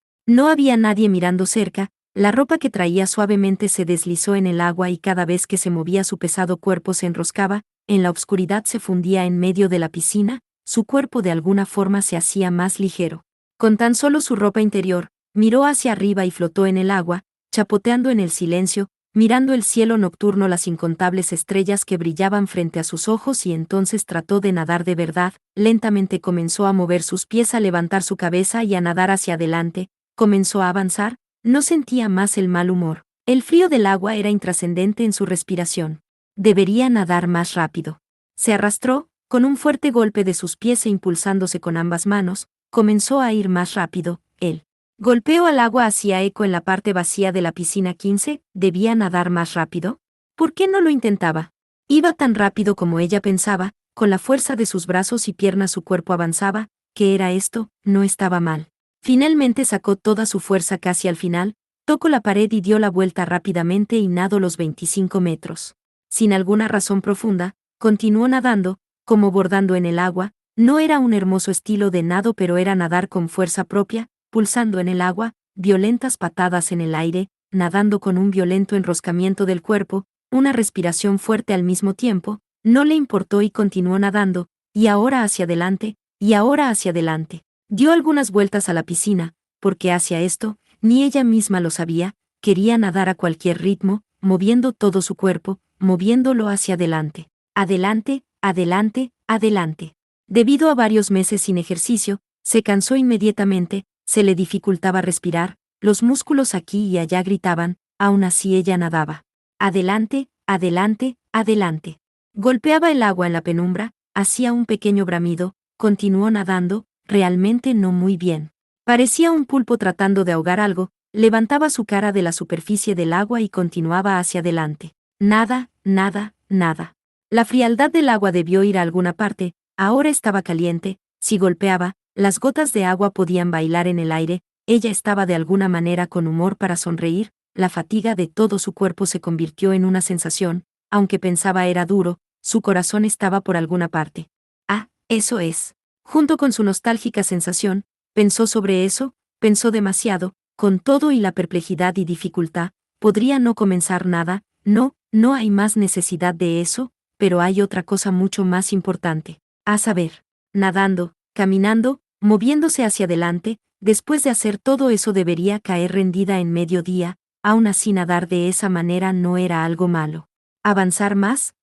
No había nadie mirando cerca, la ropa que traía suavemente se deslizó en el agua y cada vez que se movía su pesado cuerpo se enroscaba, en la oscuridad se fundía en medio de la piscina, su cuerpo de alguna forma se hacía más ligero. Con tan solo su ropa interior, miró hacia arriba y flotó en el agua, chapoteando en el silencio, mirando el cielo nocturno, las incontables estrellas que brillaban frente a sus ojos y entonces trató de nadar de verdad, lentamente comenzó a mover sus pies, a levantar su cabeza y a nadar hacia adelante, comenzó a avanzar, no sentía más el mal humor. El frío del agua era intrascendente en su respiración. Debería nadar más rápido. Se arrastró, con un fuerte golpe de sus pies e impulsándose con ambas manos, comenzó a ir más rápido, el golpeo al agua hacía eco en la parte vacía de la piscina 15, ¿debía nadar más rápido? ¿Por qué no lo intentaba? Iba tan rápido como ella pensaba, con la fuerza de sus brazos y piernas su cuerpo avanzaba, ¿qué era esto? No estaba mal. Finalmente sacó toda su fuerza casi al final, tocó la pared y dio la vuelta rápidamente y nadó los 25 metros. Sin alguna razón profunda, continuó nadando, como bordando en el agua, no era un hermoso estilo de nado pero era nadar con fuerza propia, pulsando en el agua, violentas patadas en el aire, nadando con un violento enroscamiento del cuerpo, una respiración fuerte al mismo tiempo, no le importó y continuó nadando, y ahora hacia adelante, y ahora hacia adelante. Dio algunas vueltas a la piscina, porque hacia esto, ni ella misma lo sabía, quería nadar a cualquier ritmo, moviendo todo su cuerpo, moviéndolo hacia adelante. Adelante, adelante, adelante. Debido a varios meses sin ejercicio, se cansó inmediatamente, se le dificultaba respirar, los músculos aquí y allá gritaban, aún así ella nadaba. Adelante, adelante, adelante. Golpeaba el agua en la penumbra, hacía un pequeño bramido, continuó nadando, realmente no muy bien. Parecía un pulpo tratando de ahogar algo, levantaba su cara de la superficie del agua y continuaba hacia adelante. Nada, nada, nada. La frialdad del agua debió ir a alguna parte, ahora estaba caliente, si golpeaba, las gotas de agua podían bailar en el aire, ella estaba de alguna manera con humor para sonreír, la fatiga de todo su cuerpo se convirtió en una sensación, aunque pensaba era duro, su corazón estaba por alguna parte. Ah, eso es. Junto con su nostálgica sensación, pensó sobre eso, pensó demasiado, con todo y la perplejidad y dificultad, podría no comenzar nada, no, no hay más necesidad de eso, pero hay otra cosa mucho más importante, a saber, nadando, caminando, moviéndose hacia adelante, después de hacer todo eso debería caer rendida en mediodía, aún así nadar de esa manera no era algo malo. Avanzar más,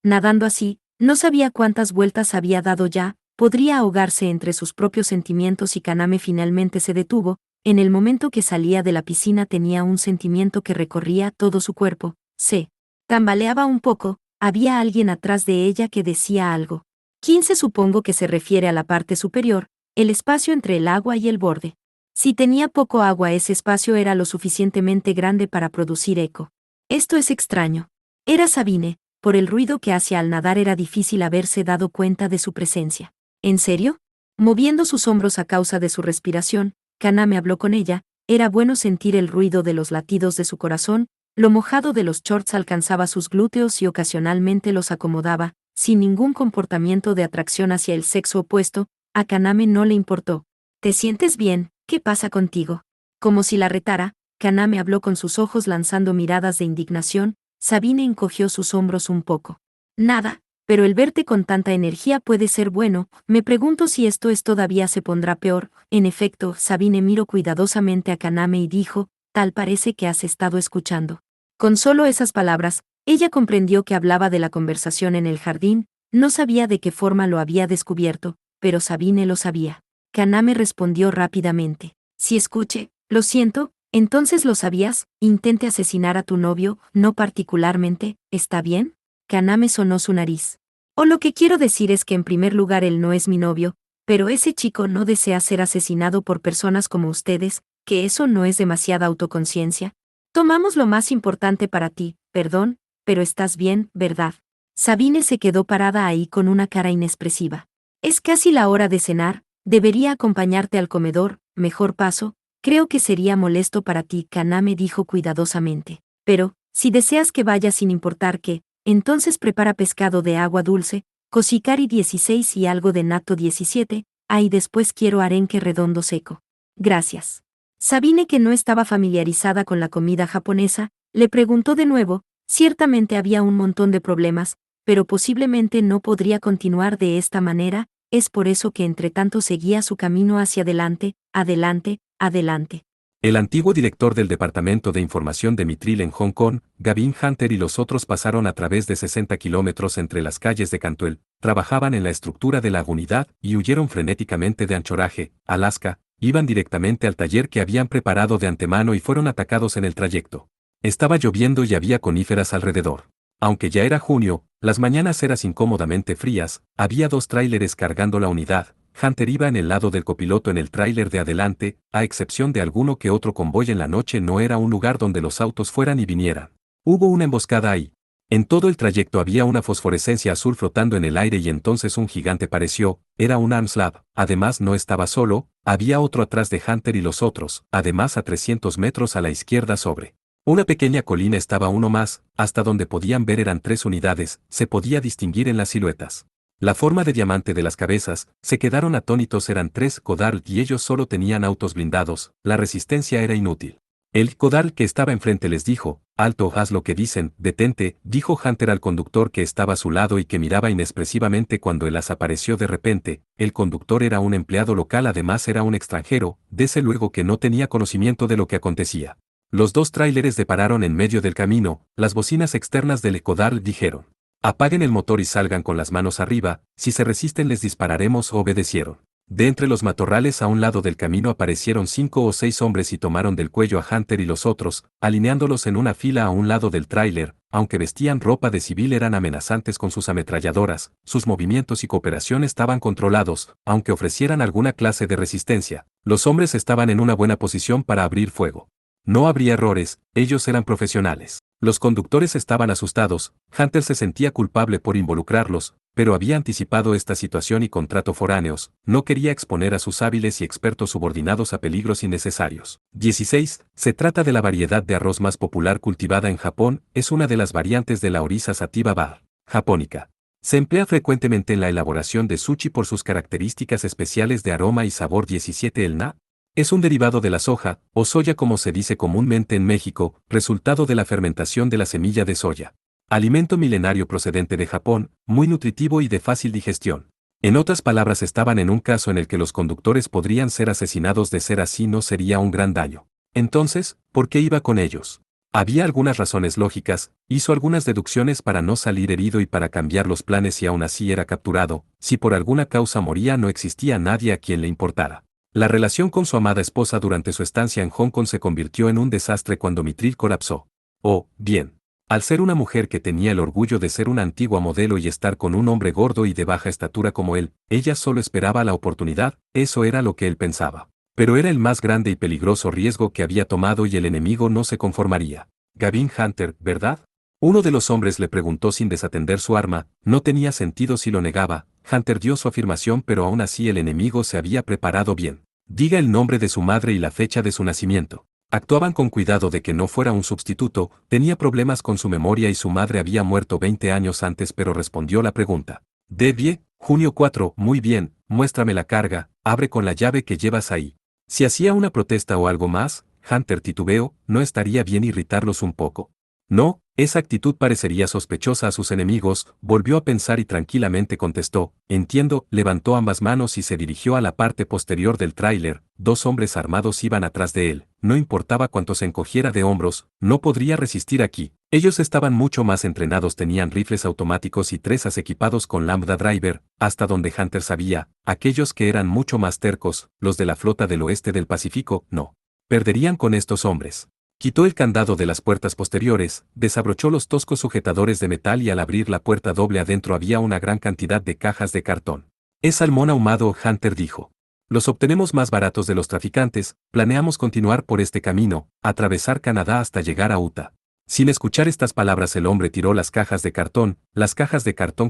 nadando así, no sabía cuántas vueltas había dado ya, podría ahogarse entre sus propios sentimientos y Kaname finalmente se detuvo, en el momento que salía de la piscina tenía un sentimiento que recorría todo su cuerpo, se tambaleaba un poco, había alguien atrás de ella que decía algo. 15 supongo que se refiere a la parte superior, el espacio entre el agua y el borde. Si tenía poco agua ese espacio era lo suficientemente grande para producir eco. Esto es extraño. Era Sabine, por el ruido que hacía al nadar era difícil haberse dado cuenta de su presencia. ¿En serio? Moviendo sus hombros a causa de su respiración, Kaname habló con ella, era bueno sentir el ruido de los latidos de su corazón, lo mojado de los shorts alcanzaba sus glúteos y ocasionalmente los acomodaba, sin ningún comportamiento de atracción hacia el sexo opuesto, A Kaname no le importó. ¿Te sientes bien? ¿Qué pasa contigo? Como si la retara, Kaname habló con sus ojos lanzando miradas de indignación. Sabine encogió sus hombros un poco. Nada, pero el verte con tanta energía puede ser bueno. Me pregunto si esto todavía se pondrá peor. En efecto, Sabine miró cuidadosamente a Kaname y dijo, tal parece que has estado escuchando. Con solo esas palabras, ella comprendió que hablaba de la conversación en el jardín. No sabía de qué forma lo había descubierto, pero Sabine lo sabía. Kaname respondió rápidamente. Si escuche, lo siento, entonces lo sabías, intente asesinar a tu novio, no particularmente, ¿está bien? Kaname sonó su nariz. O lo que quiero decir es que en primer lugar él no es mi novio, pero ese chico no desea ser asesinado por personas como ustedes, que eso no es demasiada autoconciencia. Tomamos lo más importante para ti, perdón, pero estás bien, ¿verdad? Sabine se quedó parada ahí con una cara inexpresiva. Es casi la hora de cenar, debería acompañarte al comedor, mejor paso, creo que sería molesto para ti, Kaname dijo cuidadosamente. Pero, si deseas que vaya sin importar qué, entonces prepara pescado de agua dulce, koshikari 16 y algo de natto 17, y después quiero arenque redondo seco. Gracias. Sabine, que no estaba familiarizada con la comida japonesa, le preguntó de nuevo, ciertamente había un montón de problemas, pero posiblemente no podría continuar de esta manera, es por eso que entre tanto seguía su camino hacia adelante, adelante, adelante. El antiguo director del Departamento de Información de Mitril en Hong Kong, Gavin Hunter, y los otros pasaron a través de 60 kilómetros entre las calles de Cantwell, trabajaban en la estructura de la unidad y huyeron frenéticamente de Anchorage, Alaska, iban directamente al taller que habían preparado de antemano y fueron atacados en el trayecto. Estaba lloviendo y había coníferas alrededor. Aunque ya era junio, las mañanas eran incómodamente frías, había 2 tráileres cargando la unidad. Hunter iba en el lado del copiloto en el tráiler de adelante, a excepción de alguno que otro convoy en la noche. No era un lugar donde los autos fueran y vinieran. Hubo una emboscada ahí. En todo el trayecto había una fosforescencia azul flotando en el aire y entonces un gigante apareció, era un Armslab. Además no estaba solo, había otro atrás de Hunter y los otros, además a 300 metros a la izquierda sobre una pequeña colina estaba uno más, hasta donde podían ver eran 3 unidades, se podía distinguir en las siluetas. La forma de diamante de las cabezas, se quedaron atónitos, eran 3 Codar y ellos solo tenían autos blindados, la resistencia era inútil. El Codar que estaba enfrente les dijo, alto, haz lo que dicen, detente, dijo Hunter al conductor que estaba a su lado y que miraba inexpresivamente cuando el as apareció de repente. El conductor era un empleado local, además era un extranjero, desde luego que no tenía conocimiento de lo que acontecía. Los 2 tráileres depararon en medio del camino, las bocinas externas del Codar dijeron. Apaguen el motor y salgan con las manos arriba, si se resisten les dispararemos. Obedecieron. De entre los matorrales a un lado del camino aparecieron 5 o 6 hombres y tomaron del cuello a Hunter y los otros, alineándolos en una fila a un lado del tráiler. Aunque vestían ropa de civil eran amenazantes con sus ametralladoras, sus movimientos y cooperación estaban controlados, aunque ofrecieran alguna clase de resistencia. Los hombres estaban en una buena posición para abrir fuego. No habría errores, ellos eran profesionales. Los conductores estaban asustados, Hunter se sentía culpable por involucrarlos, pero había anticipado esta situación y contrató foráneos, no quería exponer a sus hábiles y expertos subordinados a peligros innecesarios. 16. Se trata de la variedad de arroz más popular cultivada en Japón, es una de las variantes de la Oryza sativa var. Japónica. Se emplea frecuentemente en la elaboración de sushi por sus características especiales de aroma y sabor. 17. El na es un derivado de la soja, o soya como se dice comúnmente en México, resultado de la fermentación de la semilla de soya. Alimento milenario procedente de Japón, muy nutritivo y de fácil digestión. En otras palabras, estaban en un caso en el que los conductores podrían ser asesinados. De ser así no sería un gran daño. Entonces, ¿por qué iba con ellos? Había algunas razones lógicas, hizo algunas deducciones para no salir herido y para cambiar los planes y aún así era capturado. Si por alguna causa moría no existía nadie a quien le importara. La relación con su amada esposa durante su estancia en Hong Kong se convirtió en un desastre cuando Mitril colapsó. Oh, bien. Al ser una mujer que tenía el orgullo de ser una antigua modelo y estar con un hombre gordo y de baja estatura como él, ella solo esperaba la oportunidad, eso era lo que él pensaba. Pero era el más grande y peligroso riesgo que había tomado y el enemigo no se conformaría. Gavin Hunter, ¿verdad? Uno de los hombres le preguntó sin desatender su arma, no tenía sentido si lo negaba. Hunter dio su afirmación, pero aún así el enemigo se había preparado bien. Diga el nombre de su madre y la fecha de su nacimiento. Actuaban con cuidado de que no fuera un sustituto, tenía problemas con su memoria y su madre había muerto 20 años antes, pero respondió la pregunta. Debye, Junio 4, muy bien, muéstrame la carga, abre con la llave que llevas ahí. Si hacía una protesta o algo más, Hunter titubeó, ¿no estaría bien irritarlos un poco? No, esa actitud parecería sospechosa a sus enemigos, volvió a pensar y tranquilamente contestó, entiendo, levantó ambas manos y se dirigió a la parte posterior del tráiler, 2 hombres armados iban atrás de él, no importaba cuánto se encogiera de hombros, no podría resistir aquí. Ellos estaban mucho más entrenados, tenían rifles automáticos y 3 as equipados con Lambda Driver, hasta donde Hunter sabía, aquellos que eran mucho más tercos, los de la flota del oeste del Pacífico, no. Perderían con estos hombres. Quitó el candado de las puertas posteriores, desabrochó los toscos sujetadores de metal y al abrir la puerta doble adentro había una gran cantidad de cajas de cartón. Es salmón ahumado, Hunter dijo. Los obtenemos más baratos de los traficantes, planeamos continuar por este camino, atravesar Canadá hasta llegar a Utah. Sin escuchar estas palabras el hombre tiró las cajas de cartón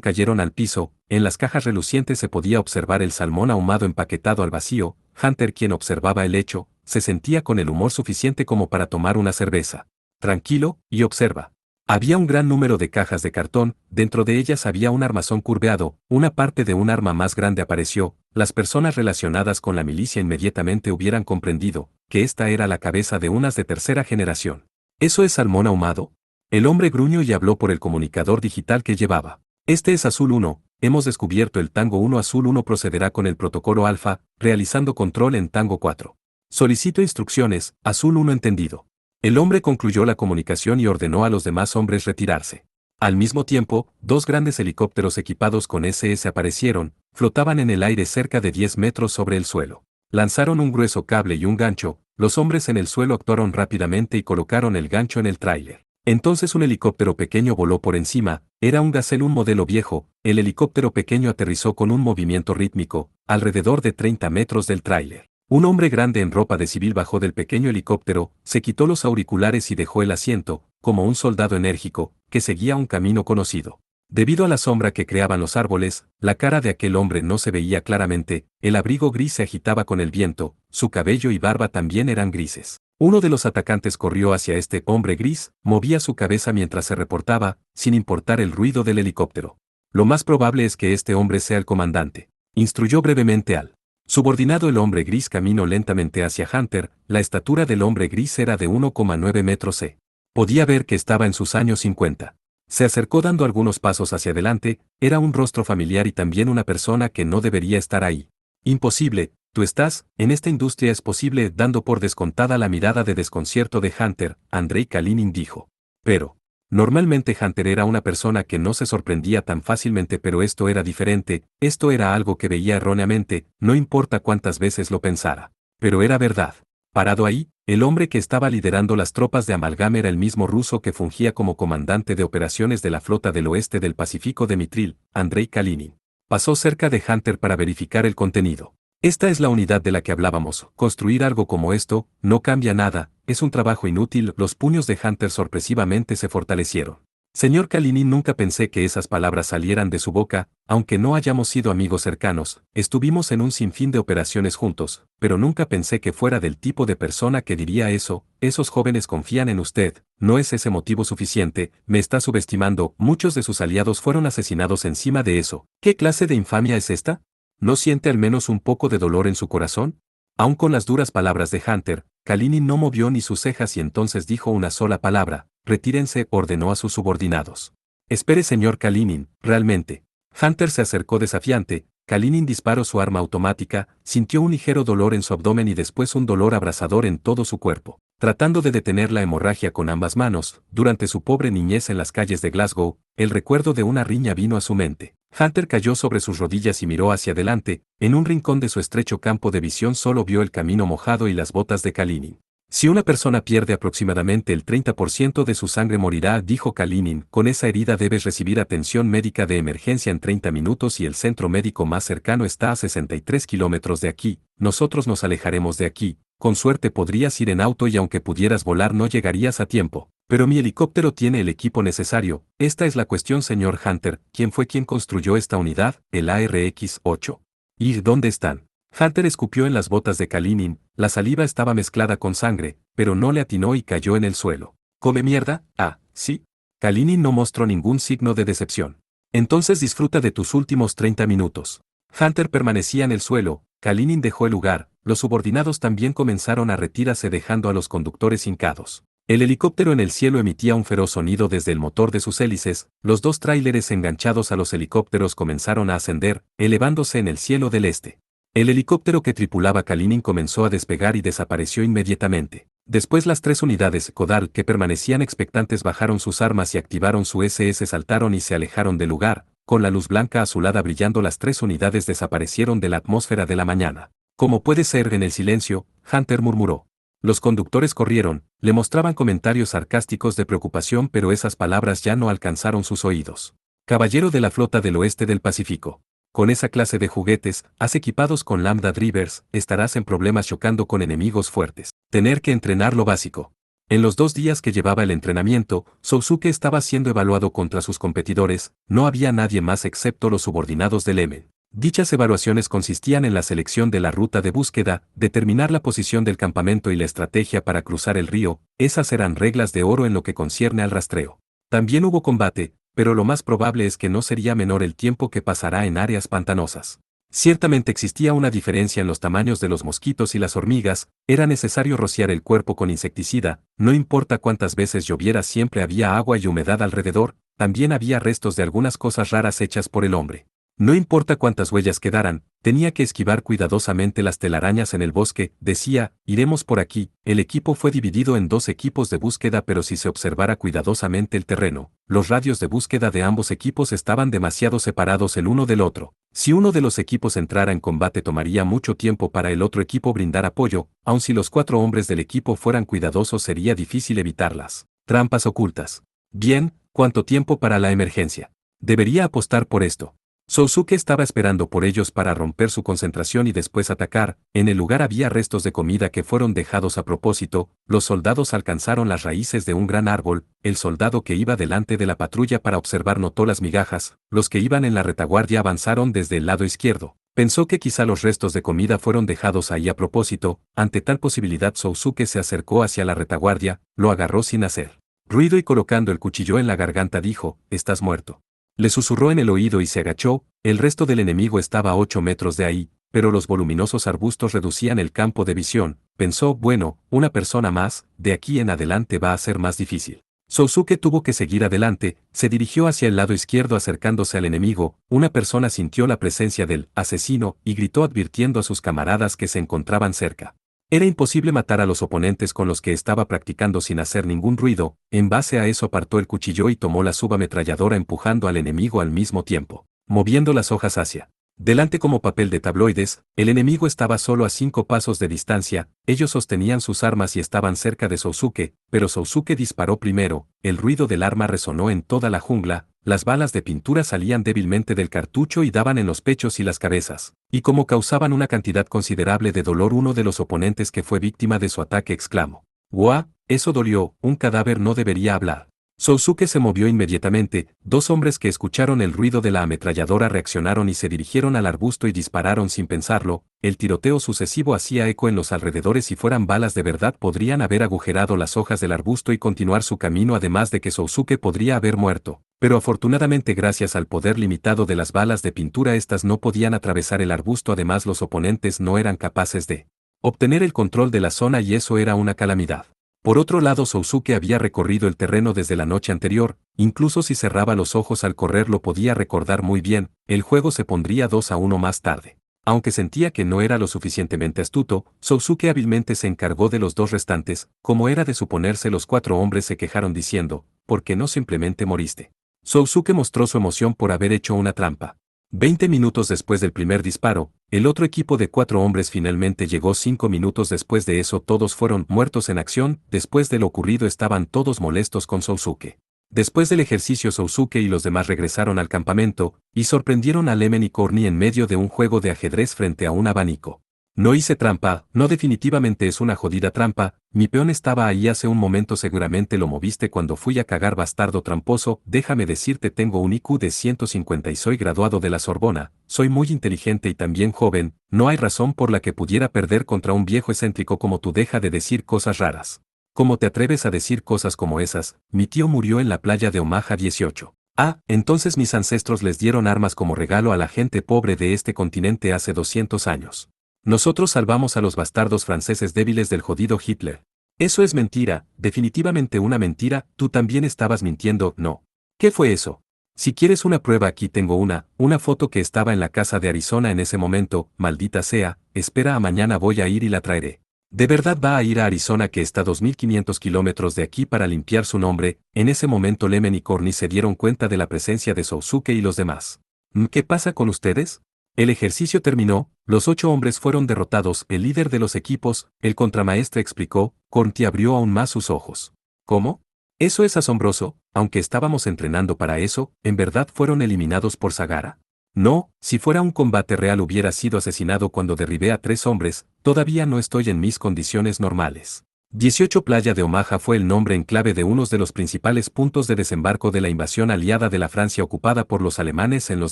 cayeron al piso, en las cajas relucientes se podía observar el salmón ahumado empaquetado al vacío. Hunter, quien observaba el hecho, se sentía con el humor suficiente como para tomar una cerveza. Tranquilo, y observa. Había un gran número de cajas de cartón, dentro de ellas había un armazón curveado, una parte de un arma más grande apareció, las personas relacionadas con la milicia inmediatamente hubieran comprendido, que esta era la cabeza de unas de tercera generación. ¿Eso es salmón ahumado? El hombre gruñó y habló por el comunicador digital que llevaba. Este es Azul 1, hemos descubierto el Tango 1. Azul 1 procederá con el protocolo Alfa, realizando control en Tango 4. Solicito instrucciones, Azul 1 entendido. El hombre concluyó la comunicación y ordenó a los demás hombres retirarse. Al mismo tiempo, 2 grandes helicópteros equipados con SS aparecieron, flotaban en el aire cerca de 10 metros sobre el suelo. Lanzaron un grueso cable y un gancho, los hombres en el suelo actuaron rápidamente y colocaron el gancho en el tráiler. Entonces un helicóptero pequeño voló por encima, era un Gazelle, un modelo viejo, el helicóptero pequeño aterrizó con un movimiento rítmico, alrededor de 30 metros del tráiler. Un hombre grande en ropa de civil bajó del pequeño helicóptero, se quitó los auriculares y dejó el asiento, como un soldado enérgico, que seguía un camino conocido. Debido a la sombra que creaban los árboles, la cara de aquel hombre no se veía claramente, el abrigo gris se agitaba con el viento, su cabello y barba también eran grises. Uno de los atacantes corrió hacia este hombre gris, movía su cabeza mientras se reportaba, sin importar el ruido del helicóptero. Lo más probable es que este hombre sea el comandante. Instruyó brevemente al subordinado. El hombre gris caminó lentamente hacia Hunter, la estatura del hombre gris era de 1,9 metros. Podía ver que estaba en sus años 50. Se acercó dando algunos pasos hacia adelante, era un rostro familiar y también una persona que no debería estar ahí. Imposible, tú estás, en esta industria es posible, dando por descontada la mirada de desconcierto de Hunter, Andrei Kalinin dijo. Pero, normalmente Hunter era una persona que no se sorprendía tan fácilmente, pero esto era diferente, esto era algo que veía erróneamente, no importa cuántas veces lo pensara. Pero era verdad. Parado ahí, el hombre que estaba liderando las tropas de amalgama era el mismo ruso que fungía como comandante de operaciones de la flota del oeste del Pacífico de Mitril, Andrei Kalinin. Pasó cerca de Hunter para verificar el contenido. Esta es la unidad de la que hablábamos. Construir algo como esto, no cambia nada, es un trabajo inútil. Los puños de Hunter sorpresivamente se fortalecieron. Señor Kalinin, nunca pensé que esas palabras salieran de su boca, aunque no hayamos sido amigos cercanos, estuvimos en un sinfín de operaciones juntos, pero nunca pensé que fuera del tipo de persona que diría eso. Esos jóvenes confían en usted, ¿no es ese motivo suficiente? Me está subestimando, muchos de sus aliados fueron asesinados encima de eso. ¿Qué clase de infamia es esta? ¿No siente al menos un poco de dolor en su corazón? Aun con las duras palabras de Hunter, Kalinin no movió ni sus cejas y entonces dijo una sola palabra. Retírense, ordenó a sus subordinados. Espere, señor Kalinin, realmente. Hunter se acercó desafiante, Kalinin disparó su arma automática, sintió un ligero dolor en su abdomen y después un dolor abrasador en todo su cuerpo. Tratando de detener la hemorragia con ambas manos, durante su pobre niñez en las calles de Glasgow, el recuerdo de una riña vino a su mente. Hunter cayó sobre sus rodillas y miró hacia adelante, en un rincón de su estrecho campo de visión solo vio el camino mojado y las botas de Kalinin. Si una persona pierde aproximadamente el 30% de su sangre morirá, dijo Kalinin, con esa herida debes recibir atención médica de emergencia en 30 minutos y el centro médico más cercano está a 63 kilómetros de aquí, nosotros nos alejaremos de aquí, con suerte podrías ir en auto y aunque pudieras volar no llegarías a tiempo, pero mi helicóptero tiene el equipo necesario, esta es la cuestión señor Hunter, ¿quién fue quien construyó esta unidad, el ARX-8? ¿Y dónde están? Hunter escupió en las botas de Kalinin, la saliva estaba mezclada con sangre, pero no le atinó y cayó en el suelo. ¿Come mierda? Ah, sí. Kalinin no mostró ningún signo de decepción. Entonces disfruta de tus últimos 30 minutos. Hunter permanecía en el suelo, Kalinin dejó el lugar, los subordinados también comenzaron a retirarse dejando a los conductores hincados. El helicóptero en el cielo emitía un feroz sonido desde el motor de sus hélices, los dos tráileres enganchados a los helicópteros comenzaron a ascender, elevándose en el cielo del este. El helicóptero que tripulaba Kalinin comenzó a despegar y desapareció inmediatamente. Después las 3 unidades Kodal que permanecían expectantes bajaron sus armas y activaron su SS, saltaron y se alejaron del lugar, con la luz blanca azulada brillando. Las 3 unidades desaparecieron de la atmósfera de la mañana. ¿Cómo puede ser? En el silencio, Hunter murmuró. Los conductores corrieron, le mostraban comentarios sarcásticos de preocupación, pero esas palabras ya no alcanzaron sus oídos. Caballero de la flota del oeste del Pacífico. Con esa clase de juguetes, has equipados con Lambda Drivers, estarás en problemas chocando con enemigos fuertes. Tener que entrenar lo básico. En los 2 días que llevaba el entrenamiento, Sousuke estaba siendo evaluado contra sus competidores, no había nadie más excepto los subordinados del Emen. Dichas evaluaciones consistían en la selección de la ruta de búsqueda, determinar la posición del campamento y la estrategia para cruzar el río, esas eran reglas de oro en lo que concierne al rastreo. También hubo combate, pero lo más probable es que no sería menor el tiempo que pasará en áreas pantanosas. Ciertamente existía una diferencia en los tamaños de los mosquitos y las hormigas, era necesario rociar el cuerpo con insecticida, no importa cuántas veces lloviera siempre había agua y humedad alrededor, también había restos de algunas cosas raras hechas por el hombre. No importa cuántas huellas quedaran, tenía que esquivar cuidadosamente las telarañas en el bosque, decía, iremos por aquí. El equipo fue dividido en 2 equipos de búsqueda, pero si se observara cuidadosamente el terreno, los radios de búsqueda de ambos equipos estaban demasiado separados el uno del otro. Si uno de los equipos entrara en combate tomaría mucho tiempo para el otro equipo brindar apoyo, aun si los 4 hombres del equipo fueran cuidadosos sería difícil evitarlas. Trampas ocultas. Bien, ¿cuánto tiempo para la emergencia? Debería apostar por esto. Sousuke estaba esperando por ellos para romper su concentración y después atacar. En el lugar había restos de comida que fueron dejados a propósito. Los soldados alcanzaron las raíces de un gran árbol. El soldado que iba delante de la patrulla para observar notó las migajas. Los que iban en la retaguardia avanzaron desde el lado izquierdo. Pensó que quizá los restos de comida fueron dejados ahí a propósito. Ante tal posibilidad Sousuke se acercó hacia la retaguardia, lo agarró sin hacer ruido y colocando el cuchillo en la garganta dijo, «Estás muerto». Le susurró en el oído y se agachó. El resto del enemigo estaba a 8 metros de ahí, pero los voluminosos arbustos reducían el campo de visión. Pensó, bueno, una persona más, de aquí en adelante va a ser más difícil. Sousuke tuvo que seguir adelante, se dirigió hacia el lado izquierdo acercándose al enemigo. Una persona sintió la presencia del asesino y gritó advirtiendo a sus camaradas que se encontraban cerca. Era imposible matar a los oponentes con los que estaba practicando sin hacer ningún ruido. En base a eso apartó el cuchillo y tomó la subametralladora empujando al enemigo al mismo tiempo, moviendo las hojas hacia delante como papel de tabloides. El enemigo estaba solo a 5 pasos de distancia, ellos sostenían sus armas y estaban cerca de Sousuke, pero Sousuke disparó primero, el ruido del arma resonó en toda la jungla, las balas de pintura salían débilmente del cartucho y daban en los pechos y las cabezas, y como causaban una cantidad considerable de dolor uno de los oponentes que fue víctima de su ataque exclamó, «¡Guau! Eso dolió, un cadáver no debería hablar». Sousuke se movió inmediatamente. 2 hombres que escucharon el ruido de la ametralladora reaccionaron y se dirigieron al arbusto y dispararon sin pensarlo. El tiroteo sucesivo hacía eco en los alrededores. Si fueran balas de verdad podrían haber agujerado las hojas del arbusto y continuar su camino, además de que Sousuke podría haber muerto. Pero afortunadamente gracias al poder limitado de las balas de pintura estas no podían atravesar el arbusto. Además los oponentes no eran capaces de obtener el control de la zona y eso era una calamidad. Por otro lado Sousuke había recorrido el terreno desde la noche anterior, incluso si cerraba los ojos al correr lo podía recordar muy bien, el juego se pondría 2-1 más tarde. Aunque sentía que no era lo suficientemente astuto, Sousuke hábilmente se encargó de los 2 restantes, como era de suponerse. Los 4 hombres se quejaron diciendo, ¿por qué no simplemente moriste? Sousuke mostró su emoción por haber hecho una trampa. 20 minutos después del primer disparo, el otro equipo de 4 hombres finalmente llegó. 5 minutos después de eso todos fueron muertos en acción. Después de lo ocurrido estaban todos molestos con Sousuke. Después del ejercicio Sousuke y los demás regresaron al campamento, y sorprendieron a Lemen y Corny en medio de un juego de ajedrez frente a un abanico. No hice trampa, no, definitivamente es una jodida trampa, mi peón estaba ahí hace un momento, seguramente lo moviste cuando fui a cagar, bastardo tramposo. Déjame decirte, tengo un IQ de 150 y soy graduado de la Sorbona, soy muy inteligente y también joven, no hay razón por la que pudiera perder contra un viejo excéntrico como tú. Deja de decir cosas raras. ¿Cómo te atreves a decir cosas como esas? Mi tío murió en la playa de Omaha 18 Ah, entonces mis ancestros les dieron armas como regalo a la gente pobre de este continente hace 200 años. Nosotros salvamos a los bastardos franceses débiles del jodido Hitler. Eso es mentira, definitivamente una mentira, tú también estabas mintiendo, ¿no? ¿Qué fue eso? Si quieres una prueba aquí tengo una foto que estaba en la casa de Arizona en ese momento, maldita sea, espera a mañana voy a ir y la traeré. ¿De verdad va a ir a Arizona que está 2500 kilómetros de aquí para limpiar su nombre? En ese momento Lemon y Corny se dieron cuenta de la presencia de Sousuke y los demás. ¿Qué pasa con ustedes? El ejercicio terminó, los 8 hombres fueron derrotados, el líder de los equipos, el contramaestre explicó, Corny abrió aún más sus ojos. ¿Cómo? Eso es asombroso, aunque estábamos entrenando para eso, ¿en verdad fueron eliminados por Sagara? No, si fuera un combate real hubiera sido asesinado cuando derribé a 3 hombres, todavía no estoy en mis condiciones normales. 18 Playa de Omaha fue el nombre en clave de uno de los principales puntos de desembarco de la invasión aliada de la Francia ocupada por los alemanes en los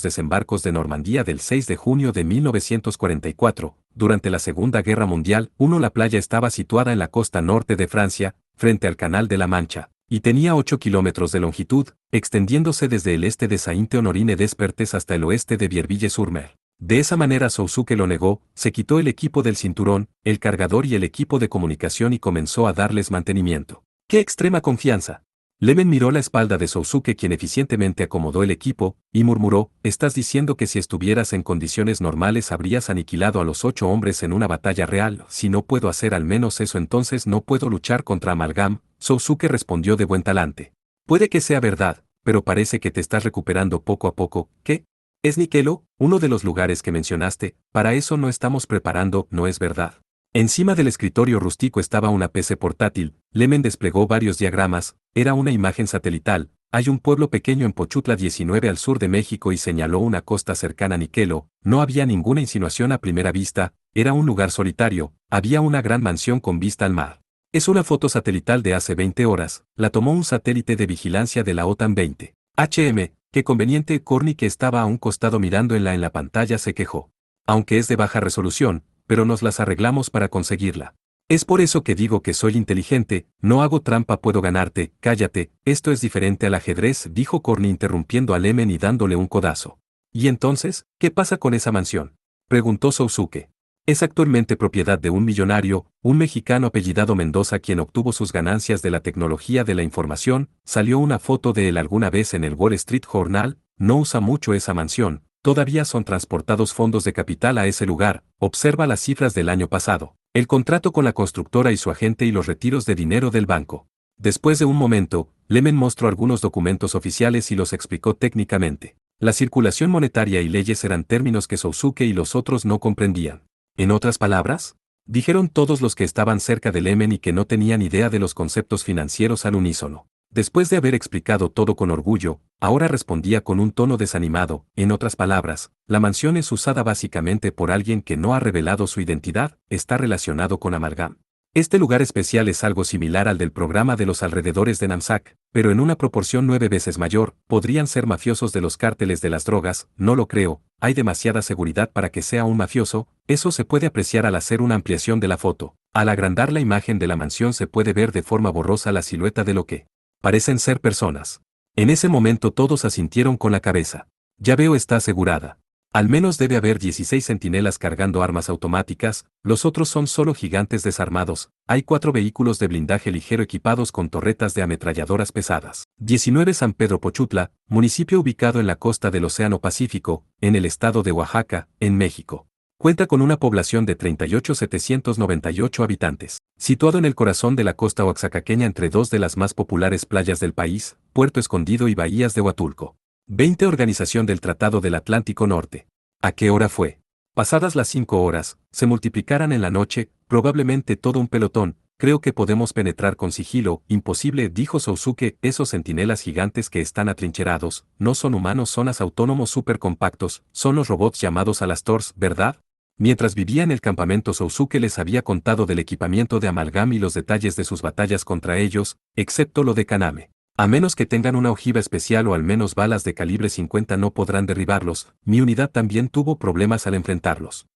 desembarcos de Normandía del 6 de junio de 1944. Durante la Segunda Guerra Mundial, la playa estaba situada en la costa norte de Francia, frente al Canal de la Mancha, y tenía 8 kilómetros de longitud, extendiéndose desde el este de Sainte-Honorine-Despertes hasta el oeste de Vierville-sur-Mer. De esa manera Sousuke lo negó, se quitó el equipo del cinturón, el cargador y el equipo de comunicación y comenzó a darles mantenimiento. ¡Qué extrema confianza! Lemon miró la espalda de Sousuke quien eficientemente acomodó el equipo, y murmuró, ¿estás diciendo que si estuvieras en condiciones normales habrías aniquilado a los 8 hombres en una batalla real? Si no puedo hacer al menos eso entonces no puedo luchar contra Amalgam, Sousuke respondió de buen talante. Puede que sea verdad, pero parece que te estás recuperando poco a poco, ¿qué? ¿Es Nikelo, uno de los lugares que mencionaste? Para eso no estamos preparando, ¿no es verdad? Encima del escritorio rústico estaba una PC portátil, Lemon desplegó varios diagramas, era una imagen satelital, hay un pueblo pequeño en Pochutla 19 al sur de México y señaló una costa cercana a Nikelo, no había ninguna insinuación a primera vista, era un lugar solitario, había una gran mansión con vista al mar. Es una foto satelital de hace 20 horas, la tomó un satélite de vigilancia de la OTAN 20. Qué conveniente, Corny que estaba a un costado mirando en la pantalla se quejó. Aunque es de baja resolución, pero nos las arreglamos para conseguirla. Es por eso que digo que soy inteligente, no hago trampa puedo ganarte, cállate, esto es diferente al ajedrez, dijo Corny interrumpiendo a Lemon y dándole un codazo. ¿Y entonces, qué pasa con esa mansión? Preguntó Sousuke. Es actualmente propiedad de un millonario, un mexicano apellidado Mendoza quien obtuvo sus ganancias de la tecnología de la información, salió una foto de él alguna vez en el Wall Street Journal, no usa mucho esa mansión, todavía son transportados fondos de capital a ese lugar, observa las cifras del año pasado, el contrato con la constructora y su agente y los retiros de dinero del banco. Después de un momento, Lemon mostró algunos documentos oficiales y los explicó técnicamente. La circulación monetaria y leyes eran términos que Sousuke y los otros no comprendían. En otras palabras, dijeron todos los que estaban cerca de Lemon y que no tenían idea de los conceptos financieros al unísono. Después de haber explicado todo con orgullo, ahora respondía con un tono desanimado, en otras palabras, la mansión es usada básicamente por alguien que no ha revelado su identidad, está relacionado con Amalgam. Este lugar especial es algo similar al del programa de los alrededores de Namsak, pero en una proporción 9 veces mayor, podrían ser mafiosos de los cárteles de las drogas, no lo creo, hay demasiada seguridad para que sea un mafioso, eso se puede apreciar al hacer una ampliación de la foto. Al agrandar la imagen de la mansión se puede ver de forma borrosa la silueta de lo que parecen ser personas. En ese momento todos asintieron con la cabeza. Ya veo está asegurada. Al menos debe haber 16 centinelas cargando armas automáticas, los otros son solo gigantes desarmados, hay 4 vehículos de blindaje ligero equipados con torretas de ametralladoras pesadas. 19 San Pedro Pochutla, municipio ubicado en la costa del Océano Pacífico, en el estado de Oaxaca, en México. Cuenta con una población de 38.798 habitantes. Situado en el corazón de la costa oaxacaqueña entre dos de las más populares playas del país, Puerto Escondido y Bahías de Huatulco. 20 Organización del Tratado del Atlántico Norte. ¿A qué hora fue? Pasadas las 5 horas, se multiplicarán en la noche, probablemente todo un pelotón, creo que podemos penetrar con sigilo, imposible, dijo Sousuke, esos centinelas gigantes que están atrincherados, no son humanos, son autónomos supercompactos, son los robots llamados Alastors, ¿verdad? Mientras vivía en el campamento Sousuke les había contado del equipamiento de Amalgam y los detalles de sus batallas contra ellos, excepto lo de Kaname. A menos que tengan una ojiva especial o al menos balas de calibre 50 no podrán derribarlos, mi unidad también tuvo problemas al enfrentarlos.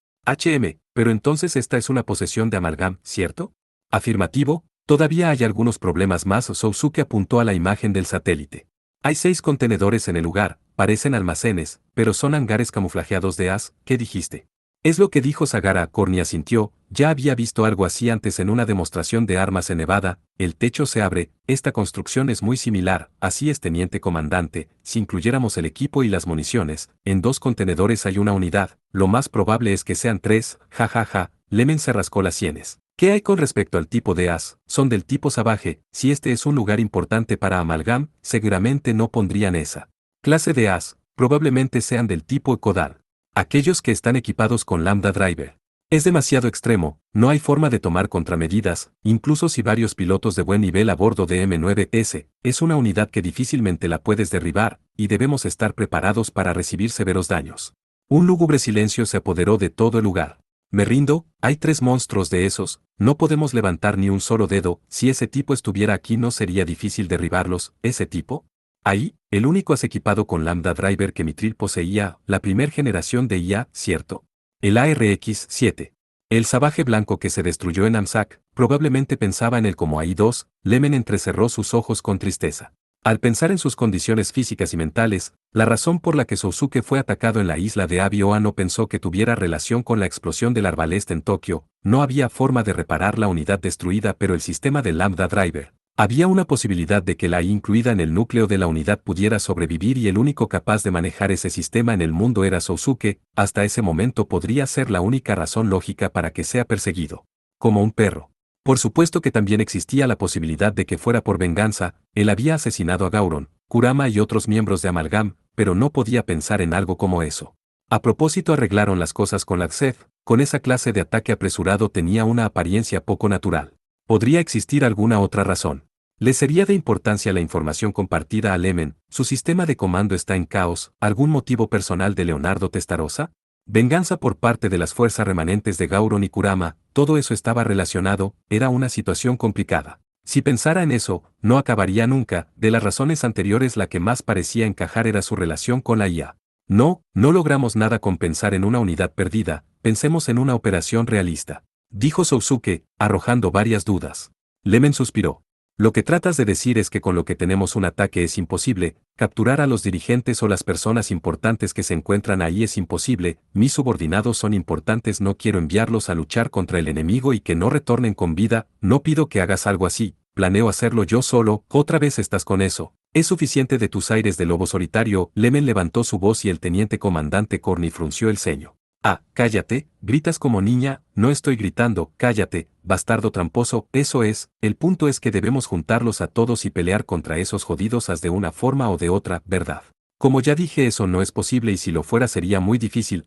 Pero entonces esta es una posesión de Amalgam, ¿cierto? Afirmativo, todavía hay algunos problemas más. Sousuke apuntó a la imagen del satélite. Hay 6 contenedores en el lugar, parecen almacenes, pero son hangares camuflajeados de as, ¿qué dijiste? Es lo que dijo Sagara. Corny asintió, ya había visto algo así antes en una demostración de armas en Nevada, el techo se abre, esta construcción es muy similar, así es teniente comandante, si incluyéramos el equipo y las municiones, en 2 contenedores hay una unidad, lo más probable es que sean 3, jajaja, Lemon se rascó las sienes. ¿Qué hay con respecto al tipo de as? Son del tipo salvaje, si este es un lugar importante para Amalgam, seguramente no pondrían esa clase de as, probablemente sean del tipo Ekodal. Aquellos que están equipados con Lambda Driver. Es demasiado extremo, no hay forma de tomar contramedidas, incluso si varios pilotos de buen nivel a bordo de M9S, es una unidad que difícilmente la puedes derribar, y debemos estar preparados para recibir severos daños. Un lúgubre silencio se apoderó de todo el lugar. Me rindo, hay 3 monstruos de esos, no podemos levantar ni un solo dedo, si ese tipo estuviera aquí no sería difícil derribarlos, ¿ese tipo? Ahí, el único as equipado con Lambda Driver que Mitril poseía, la primer generación de IA, cierto. El ARX-7. El salvaje blanco que se destruyó en Amsak, probablemente pensaba en él como AI-2, Lemon entrecerró sus ojos con tristeza. Al pensar en sus condiciones físicas y mentales, la razón por la que Sousuke fue atacado en la isla de Abioa no pensó que tuviera relación con la explosión del arbaleste en Tokio, no había forma de reparar la unidad destruida pero el sistema de Lambda Driver. Había una posibilidad de que la AI incluida en el núcleo de la unidad pudiera sobrevivir y el único capaz de manejar ese sistema en el mundo era Sousuke, hasta ese momento podría ser la única razón lógica para que sea perseguido. Como un perro. Por supuesto que también existía la posibilidad de que fuera por venganza, él había asesinado a Gauron, Kurama y otros miembros de Amalgam, pero no podía pensar en algo como eso. A propósito arreglaron las cosas con la XEF, con esa clase de ataque apresurado tenía una apariencia poco natural. ¿Podría existir alguna otra razón? ¿Le sería de importancia la información compartida a Lemon? ¿Su sistema de comando está en caos? ¿Algún motivo personal de Leonardo Testarossa? Venganza por parte de las fuerzas remanentes de Gauron y Kurama, todo eso estaba relacionado, era una situación complicada. Si pensara en eso, no acabaría nunca, de las razones anteriores la que más parecía encajar era su relación con la IA. No logramos nada con pensar en una unidad perdida, pensemos en una operación realista. Dijo Sousuke, arrojando varias dudas. Lemon suspiró. Lo que tratas de decir es que con lo que tenemos un ataque es imposible, capturar a los dirigentes o las personas importantes que se encuentran ahí es imposible, mis subordinados son importantes, no quiero enviarlos a luchar contra el enemigo y que no retornen con vida, no pido que hagas algo así, planeo hacerlo yo solo, otra vez estás con eso. Es suficiente de tus aires de lobo solitario, Lemon levantó su voz y el teniente comandante Corny frunció el ceño. Ah, cállate, gritas como niña, no estoy gritando, cállate, bastardo tramposo, eso es, el punto es que debemos juntarlos a todos y pelear contra esos jodidos as de una forma o de otra, ¿verdad? Como ya dije eso no es posible y si lo fuera sería muy difícil,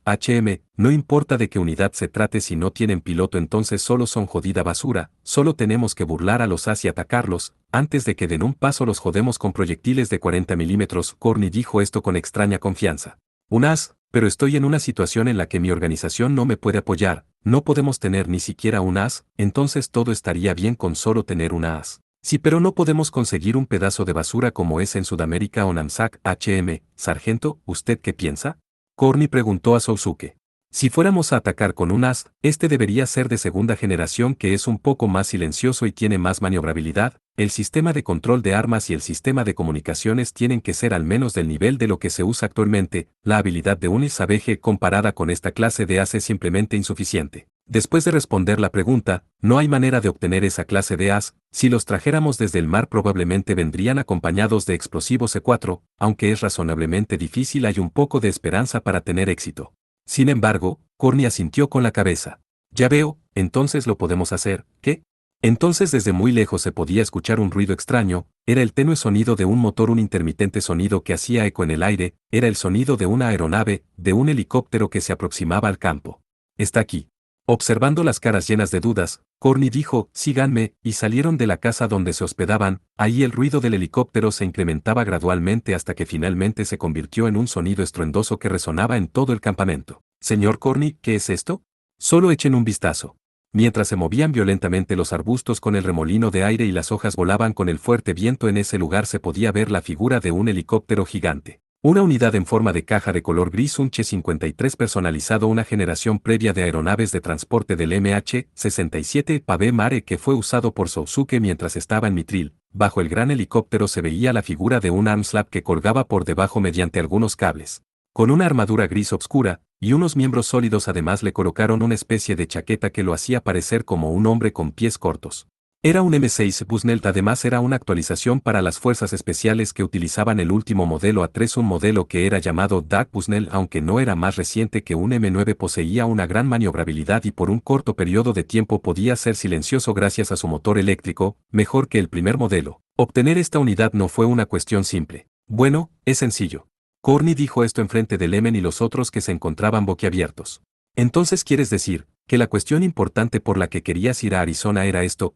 no importa de qué unidad se trate si no tienen piloto entonces solo son jodida basura, solo tenemos que burlar a los as y atacarlos, antes de que den un paso los jodemos con proyectiles de 40 milímetros, Corny dijo esto con extraña confianza. Un as, pero estoy en una situación en la que mi organización no me puede apoyar, no podemos tener ni siquiera un as, entonces todo estaría bien con solo tener una as. Sí, pero no podemos conseguir un pedazo de basura como es en Sudamérica o Namsak. Sargento, ¿usted qué piensa? Corny preguntó a Sousuke. Si fuéramos a atacar con un as, este debería ser de segunda generación que es un poco más silencioso y tiene más maniobrabilidad, el sistema de control de armas y el sistema de comunicaciones tienen que ser al menos del nivel de lo que se usa actualmente, la habilidad de un salvaje comparada con esta clase de as es simplemente insuficiente. Después de responder la pregunta, no hay manera de obtener esa clase de as, si los trajéramos desde el mar probablemente vendrían acompañados de explosivos E4, aunque es razonablemente difícil hay un poco de esperanza para tener éxito. Sin embargo, Corny asintió con la cabeza. Ya veo, entonces lo podemos hacer, ¿qué? Entonces desde muy lejos se podía escuchar un ruido extraño, era el tenue sonido de un motor, un intermitente sonido que hacía eco en el aire, era el sonido de una aeronave, de un helicóptero que se aproximaba al campo. Está aquí. Observando las caras llenas de dudas, Corny dijo, síganme, y salieron de la casa donde se hospedaban, ahí el ruido del helicóptero se incrementaba gradualmente hasta que finalmente se convirtió en un sonido estruendoso que resonaba en todo el campamento. Señor Corny, ¿qué es esto? Solo echen un vistazo. Mientras se movían violentamente los arbustos con el remolino de aire y las hojas volaban con el fuerte viento en ese lugar se podía ver la figura de un helicóptero gigante. Una unidad en forma de caja de color gris, un Che-53 personalizado, una generación previa de aeronaves de transporte del MH-67 Pave Mare que fue usado por Sousuke mientras estaba en Mitril, bajo el gran helicóptero se veía la figura de un armslab que colgaba por debajo mediante algunos cables. Con una armadura gris oscura, y unos miembros sólidos además le colocaron una especie de chaqueta que lo hacía parecer como un hombre con pies cortos. Era un M6 Bushnell, además era una actualización para las fuerzas especiales que utilizaban el último modelo A3, un modelo que era llamado Dark Bushnell, aunque no era más reciente que un M9, poseía una gran maniobrabilidad y por un corto periodo de tiempo podía ser silencioso gracias a su motor eléctrico, mejor que el primer modelo. Obtener esta unidad no fue una cuestión simple. Bueno, es sencillo. Corny dijo esto enfrente de Lemen y los otros que se encontraban boquiabiertos. Entonces quieres decir que la cuestión importante por la que querías ir a Arizona era esto.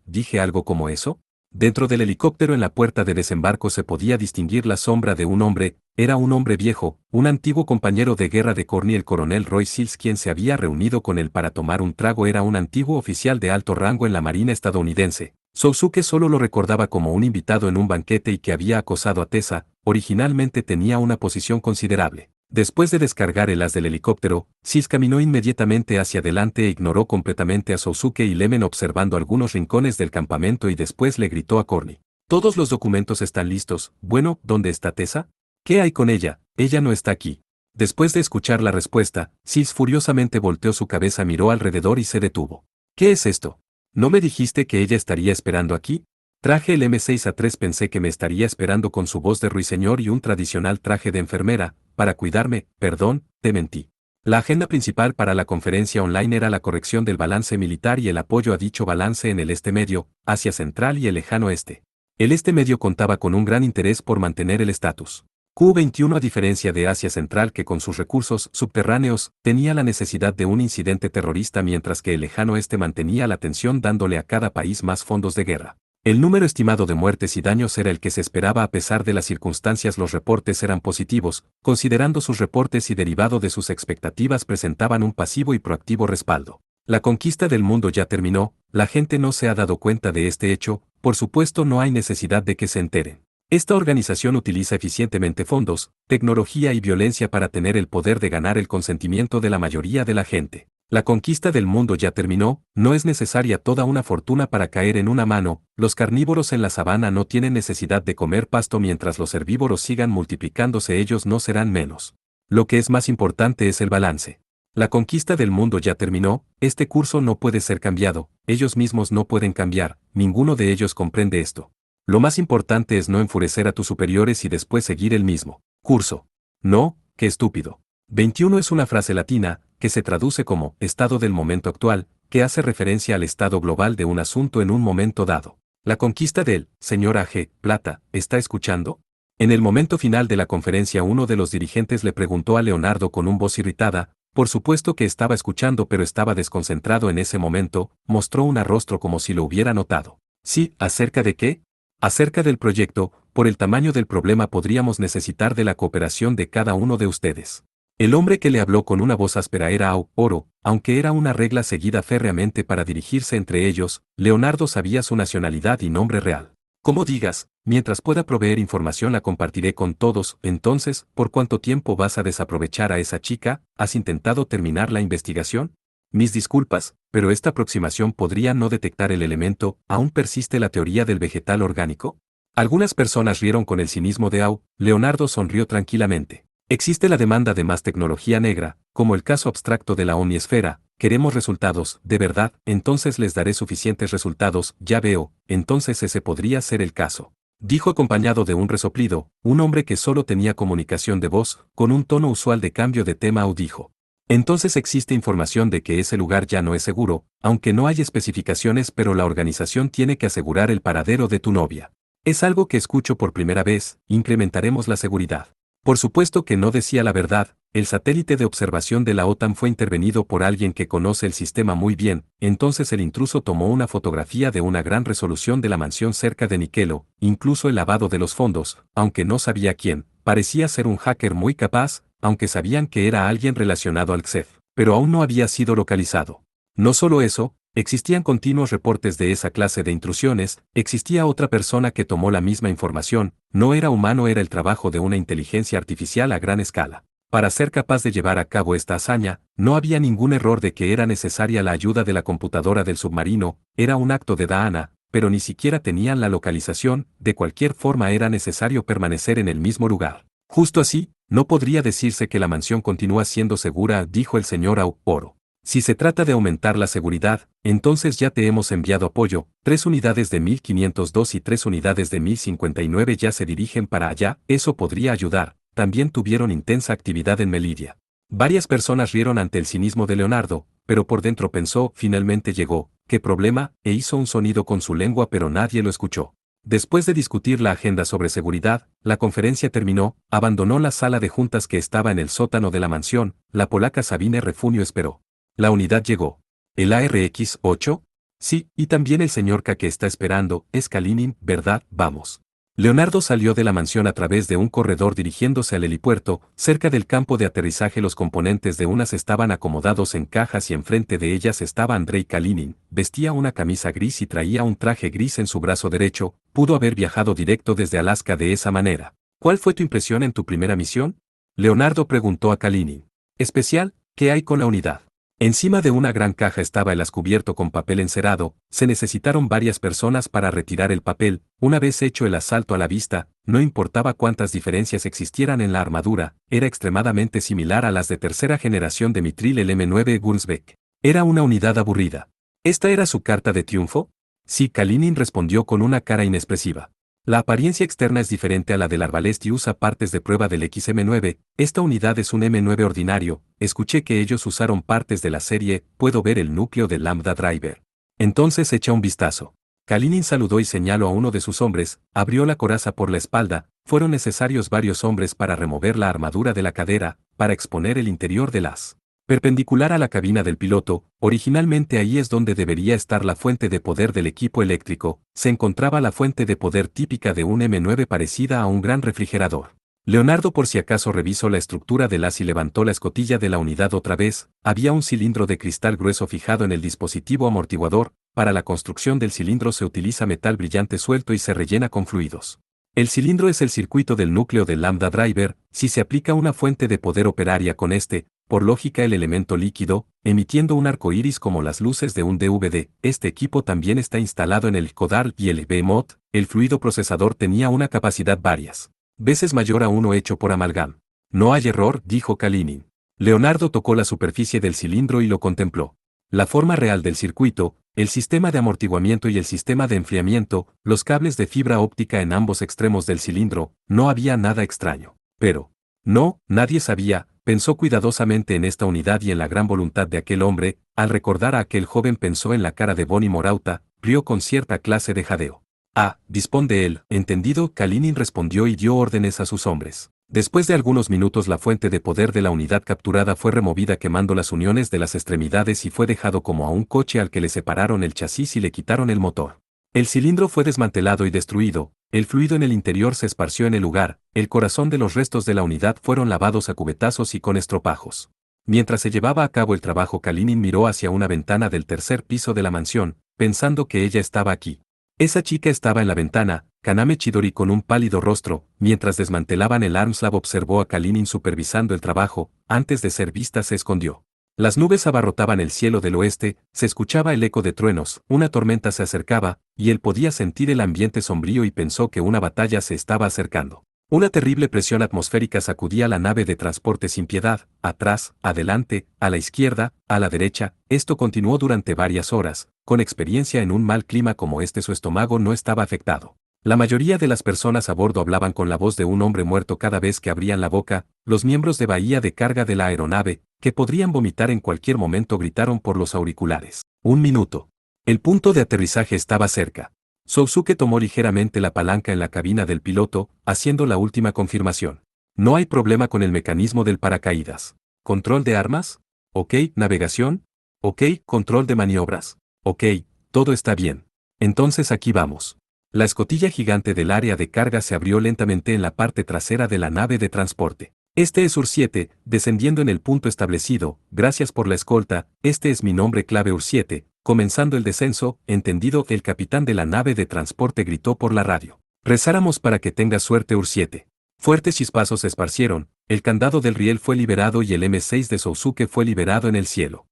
¿Dije algo como eso? Dentro del helicóptero en la puerta de desembarco se podía distinguir la sombra de un hombre. Era un hombre viejo, un antiguo compañero de guerra de Corny, el coronel Roy Sills, quien se había reunido con él para tomar un trago. Era un antiguo oficial de alto rango en la Marina estadounidense. Sousuke solo lo recordaba como un invitado en un banquete y que había acosado a Tessa. Originalmente tenía una posición considerable. Después de descargar el as del helicóptero, Sills caminó inmediatamente hacia adelante e ignoró completamente a Sousuke y Lemen observando algunos rincones del campamento y después le gritó a Corny. «Todos los documentos están listos. Bueno, ¿dónde está Tessa? ¿Qué hay con ella? Ella no está aquí». Después de escuchar la respuesta, Sills furiosamente volteó su cabeza, miró alrededor y se detuvo. «¿Qué es esto? ¿No me dijiste que ella estaría esperando aquí?» «Traje el M6A3, pensé que me estaría esperando con su voz de ruiseñor y un tradicional traje de enfermera, para cuidarme. Perdón, te mentí». La agenda principal para la conferencia online era la corrección del balance militar y el apoyo a dicho balance en el Este Medio, Asia Central y el Lejano Oeste. El Este Medio contaba con un gran interés por mantener el estatus Q21, a diferencia de Asia Central, que con sus recursos subterráneos tenía la necesidad de un incidente terrorista, mientras que el Lejano Oeste mantenía la tensión dándole a cada país más fondos de guerra. El número estimado de muertes y daños era el que se esperaba a pesar de las circunstancias. Los reportes eran positivos, considerando sus reportes y derivado de sus expectativas presentaban un pasivo y proactivo respaldo. La conquista del mundo ya terminó, la gente no se ha dado cuenta de este hecho, por supuesto no hay necesidad de que se enteren. Esta organización utiliza eficientemente fondos, tecnología y violencia para tener el poder de ganar el consentimiento de la mayoría de la gente. La conquista del mundo ya terminó, no es necesaria toda una fortuna para caer en una mano. Los carnívoros en la sabana no tienen necesidad de comer pasto mientras los herbívoros sigan multiplicándose, ellos no serán menos. Lo que es más importante es el balance. La conquista del mundo ya terminó, este curso no puede ser cambiado, ellos mismos no pueden cambiar, ninguno de ellos comprende esto. Lo más importante es no enfurecer a tus superiores y después seguir el mismo curso. No, qué estúpido. 21 es una frase latina, que se traduce como estado del momento actual, que hace referencia al estado global de un asunto en un momento dado. La conquista del señor A.G. Plata, ¿está escuchando? En el momento final de la conferencia, uno de los dirigentes le preguntó a Leonardo con una voz irritada. Por supuesto que estaba escuchando, pero estaba desconcentrado en ese momento. Mostró un rostro como si lo hubiera notado. Sí, ¿acerca de qué? Acerca del proyecto. Por el tamaño del problema podríamos necesitar de la cooperación de cada uno de ustedes. El hombre que le habló con una voz áspera era Oro, aunque era una regla seguida férreamente para dirigirse entre ellos. Leonardo sabía su nacionalidad y nombre real. Como digas, mientras pueda proveer información la compartiré con todos. Entonces, ¿por cuánto tiempo vas a desaprovechar a esa chica? ¿Has intentado terminar la investigación? Mis disculpas, pero esta aproximación podría no detectar el elemento. ¿Aún persiste la teoría del vegetal orgánico? Algunas personas rieron con el cinismo de Leonardo sonrió tranquilamente. Existe la demanda de más tecnología negra, como el caso abstracto de la omniesfera. Queremos resultados, ¿de verdad? Entonces les daré suficientes resultados. Ya veo, entonces ese podría ser el caso. Dijo acompañado de un resoplido, un hombre que solo tenía comunicación de voz, con un tono usual de cambio de tema. Dijo. Entonces existe información de que ese lugar ya no es seguro, aunque no hay especificaciones, pero la organización tiene que asegurar el paradero de tu novia. Es algo que escucho por primera vez. Incrementaremos la seguridad. Por supuesto que no decía la verdad. El satélite de observación de la OTAN fue intervenido por alguien que conoce el sistema muy bien. Entonces el intruso tomó una fotografía de una gran resolución de la mansión cerca de Nikelo, incluso el lavado de los fondos, aunque no sabía quién. Parecía ser un hacker muy capaz, aunque sabían que era alguien relacionado al XEF, pero aún no había sido localizado. No solo eso, existían continuos reportes de esa clase de intrusiones. Existía otra persona que tomó la misma información. No era humano, era el trabajo de una inteligencia artificial a gran escala. Para ser capaz de llevar a cabo esta hazaña, no había ningún error de que era necesaria la ayuda de la computadora del submarino. Era un acto de Dahana, pero ni siquiera tenían la localización, de cualquier forma era necesario permanecer en el mismo lugar. Justo así, no podría decirse que la mansión continúa siendo segura, dijo el señor Auporo. Si se trata de aumentar la seguridad, entonces ya te hemos enviado apoyo, 3 unidades de 1502 y 3 unidades de 1059 ya se dirigen para allá, eso podría ayudar. También tuvieron intensa actividad en Melidia. Varias personas rieron ante el cinismo de Leonardo, pero por dentro pensó, finalmente llegó, ¿qué problema? E hizo un sonido con su lengua pero nadie lo escuchó. Después de discutir la agenda sobre seguridad, la conferencia terminó, abandonó la sala de juntas que estaba en el sótano de la mansión, la polaca Sabine Refunio esperó. La unidad llegó. ¿El ARX-8? Sí, y también el señor K que está esperando, es Kalinin, ¿verdad? Vamos. Leonardo salió de la mansión a través de un corredor dirigiéndose al helipuerto, cerca del campo de aterrizaje los componentes de unas estaban acomodados en cajas y enfrente de ellas estaba Andrei Kalinin, vestía una camisa gris y traía un traje gris en su brazo derecho, pudo haber viajado directo desde Alaska de esa manera. ¿Cuál fue tu impresión en tu primera misión? Leonardo preguntó a Kalinin. Especial, ¿qué hay con la unidad? Encima de una gran caja estaba el as cubierto con papel encerado, se necesitaron varias personas para retirar el papel, una vez hecho el asalto a la vista, no importaba cuántas diferencias existieran en la armadura, era extremadamente similar a las de tercera generación de Mitril el M9 Gunsbeck. Era una unidad aburrida. ¿Esta era su carta de triunfo? Sí, Kalinin respondió con una cara inexpresiva. La apariencia externa es diferente a la del arbalest y usa partes de prueba del XM9, esta unidad es un M9 ordinario, escuché que ellos usaron partes de la serie, puedo ver el núcleo del Lambda Driver. Entonces echa un vistazo. Kalinin saludó y señaló a uno de sus hombres, abrió la coraza por la espalda, fueron necesarios varios hombres para remover la armadura de la cadera, para exponer el interior del as. Perpendicular a la cabina del piloto, originalmente ahí es donde debería estar la fuente de poder del equipo eléctrico, se encontraba la fuente de poder típica de un M9 parecida a un gran refrigerador. Leonardo por si acaso revisó la estructura del as y levantó la escotilla de la unidad otra vez, había un cilindro de cristal grueso fijado en el dispositivo amortiguador, para la construcción del cilindro se utiliza metal brillante suelto y se rellena con fluidos. El cilindro es el circuito del núcleo del Lambda Driver, si se aplica una fuente de poder operaria con este, por lógica el elemento líquido, emitiendo un arco iris como las luces de un DVD, este equipo también está instalado en el Kodar y el Behemoth, el fluido procesador tenía una capacidad varias veces mayor a uno hecho por amalgam. No hay error, dijo Kalinin. Leonardo tocó la superficie del cilindro y lo contempló. La forma real del circuito, el sistema de amortiguamiento y el sistema de enfriamiento, los cables de fibra óptica en ambos extremos del cilindro, no había nada extraño. Pero, no, nadie sabía, pensó cuidadosamente en esta unidad y en la gran voluntad de aquel hombre, al recordar a aquel joven pensó en la cara de Bonnie Morauta, rió con cierta clase de jadeo. Ah, dispón de él, entendido, Kalinin respondió y dio órdenes a sus hombres. Después de algunos minutos la fuente de poder de la unidad capturada fue removida quemando las uniones de las extremidades y fue dejado como a un coche al que le separaron el chasis y le quitaron el motor. El cilindro fue desmantelado y destruido, el fluido en el interior se esparció en el lugar, el corazón de los restos de la unidad fueron lavados a cubetazos y con estropajos. Mientras se llevaba a cabo el trabajo Kalinin miró hacia una ventana del tercer piso de la mansión, pensando que ella estaba aquí. Esa chica estaba en la ventana, Kaname Chidori con un pálido rostro, mientras desmantelaban el Armslab observó a Kalinin supervisando el trabajo, antes de ser vista se escondió. Las nubes abarrotaban el cielo del oeste, se escuchaba el eco de truenos, una tormenta se acercaba, y él podía sentir el ambiente sombrío y pensó que una batalla se estaba acercando. Una terrible presión atmosférica sacudía la nave de transporte sin piedad, atrás, adelante, a la izquierda, a la derecha, esto continuó durante varias horas, con experiencia en un mal clima como este su estómago no estaba afectado. La mayoría de las personas a bordo hablaban con la voz de un hombre muerto cada vez que abrían la boca, los miembros de bahía de carga de la aeronave, que podrían vomitar en cualquier momento gritaron por los auriculares. 1 minuto. El punto de aterrizaje estaba cerca. Sousuke tomó ligeramente la palanca en la cabina del piloto, haciendo la última confirmación. No hay problema con el mecanismo del paracaídas. ¿Control de armas? Ok, navegación. Ok, control de maniobras. Ok, todo está bien. Entonces aquí vamos. La escotilla gigante del área de carga se abrió lentamente en la parte trasera de la nave de transporte. Este es UR-7, descendiendo en el punto establecido, gracias por la escolta, este es mi nombre clave UR-7, comenzando el descenso, entendido, el capitán de la nave de transporte gritó por la radio. Rezáramos para que tengas suerte UR-7. Fuertes chispazos se esparcieron, el candado del riel fue liberado y el M6 de Sousuke fue liberado en el cielo.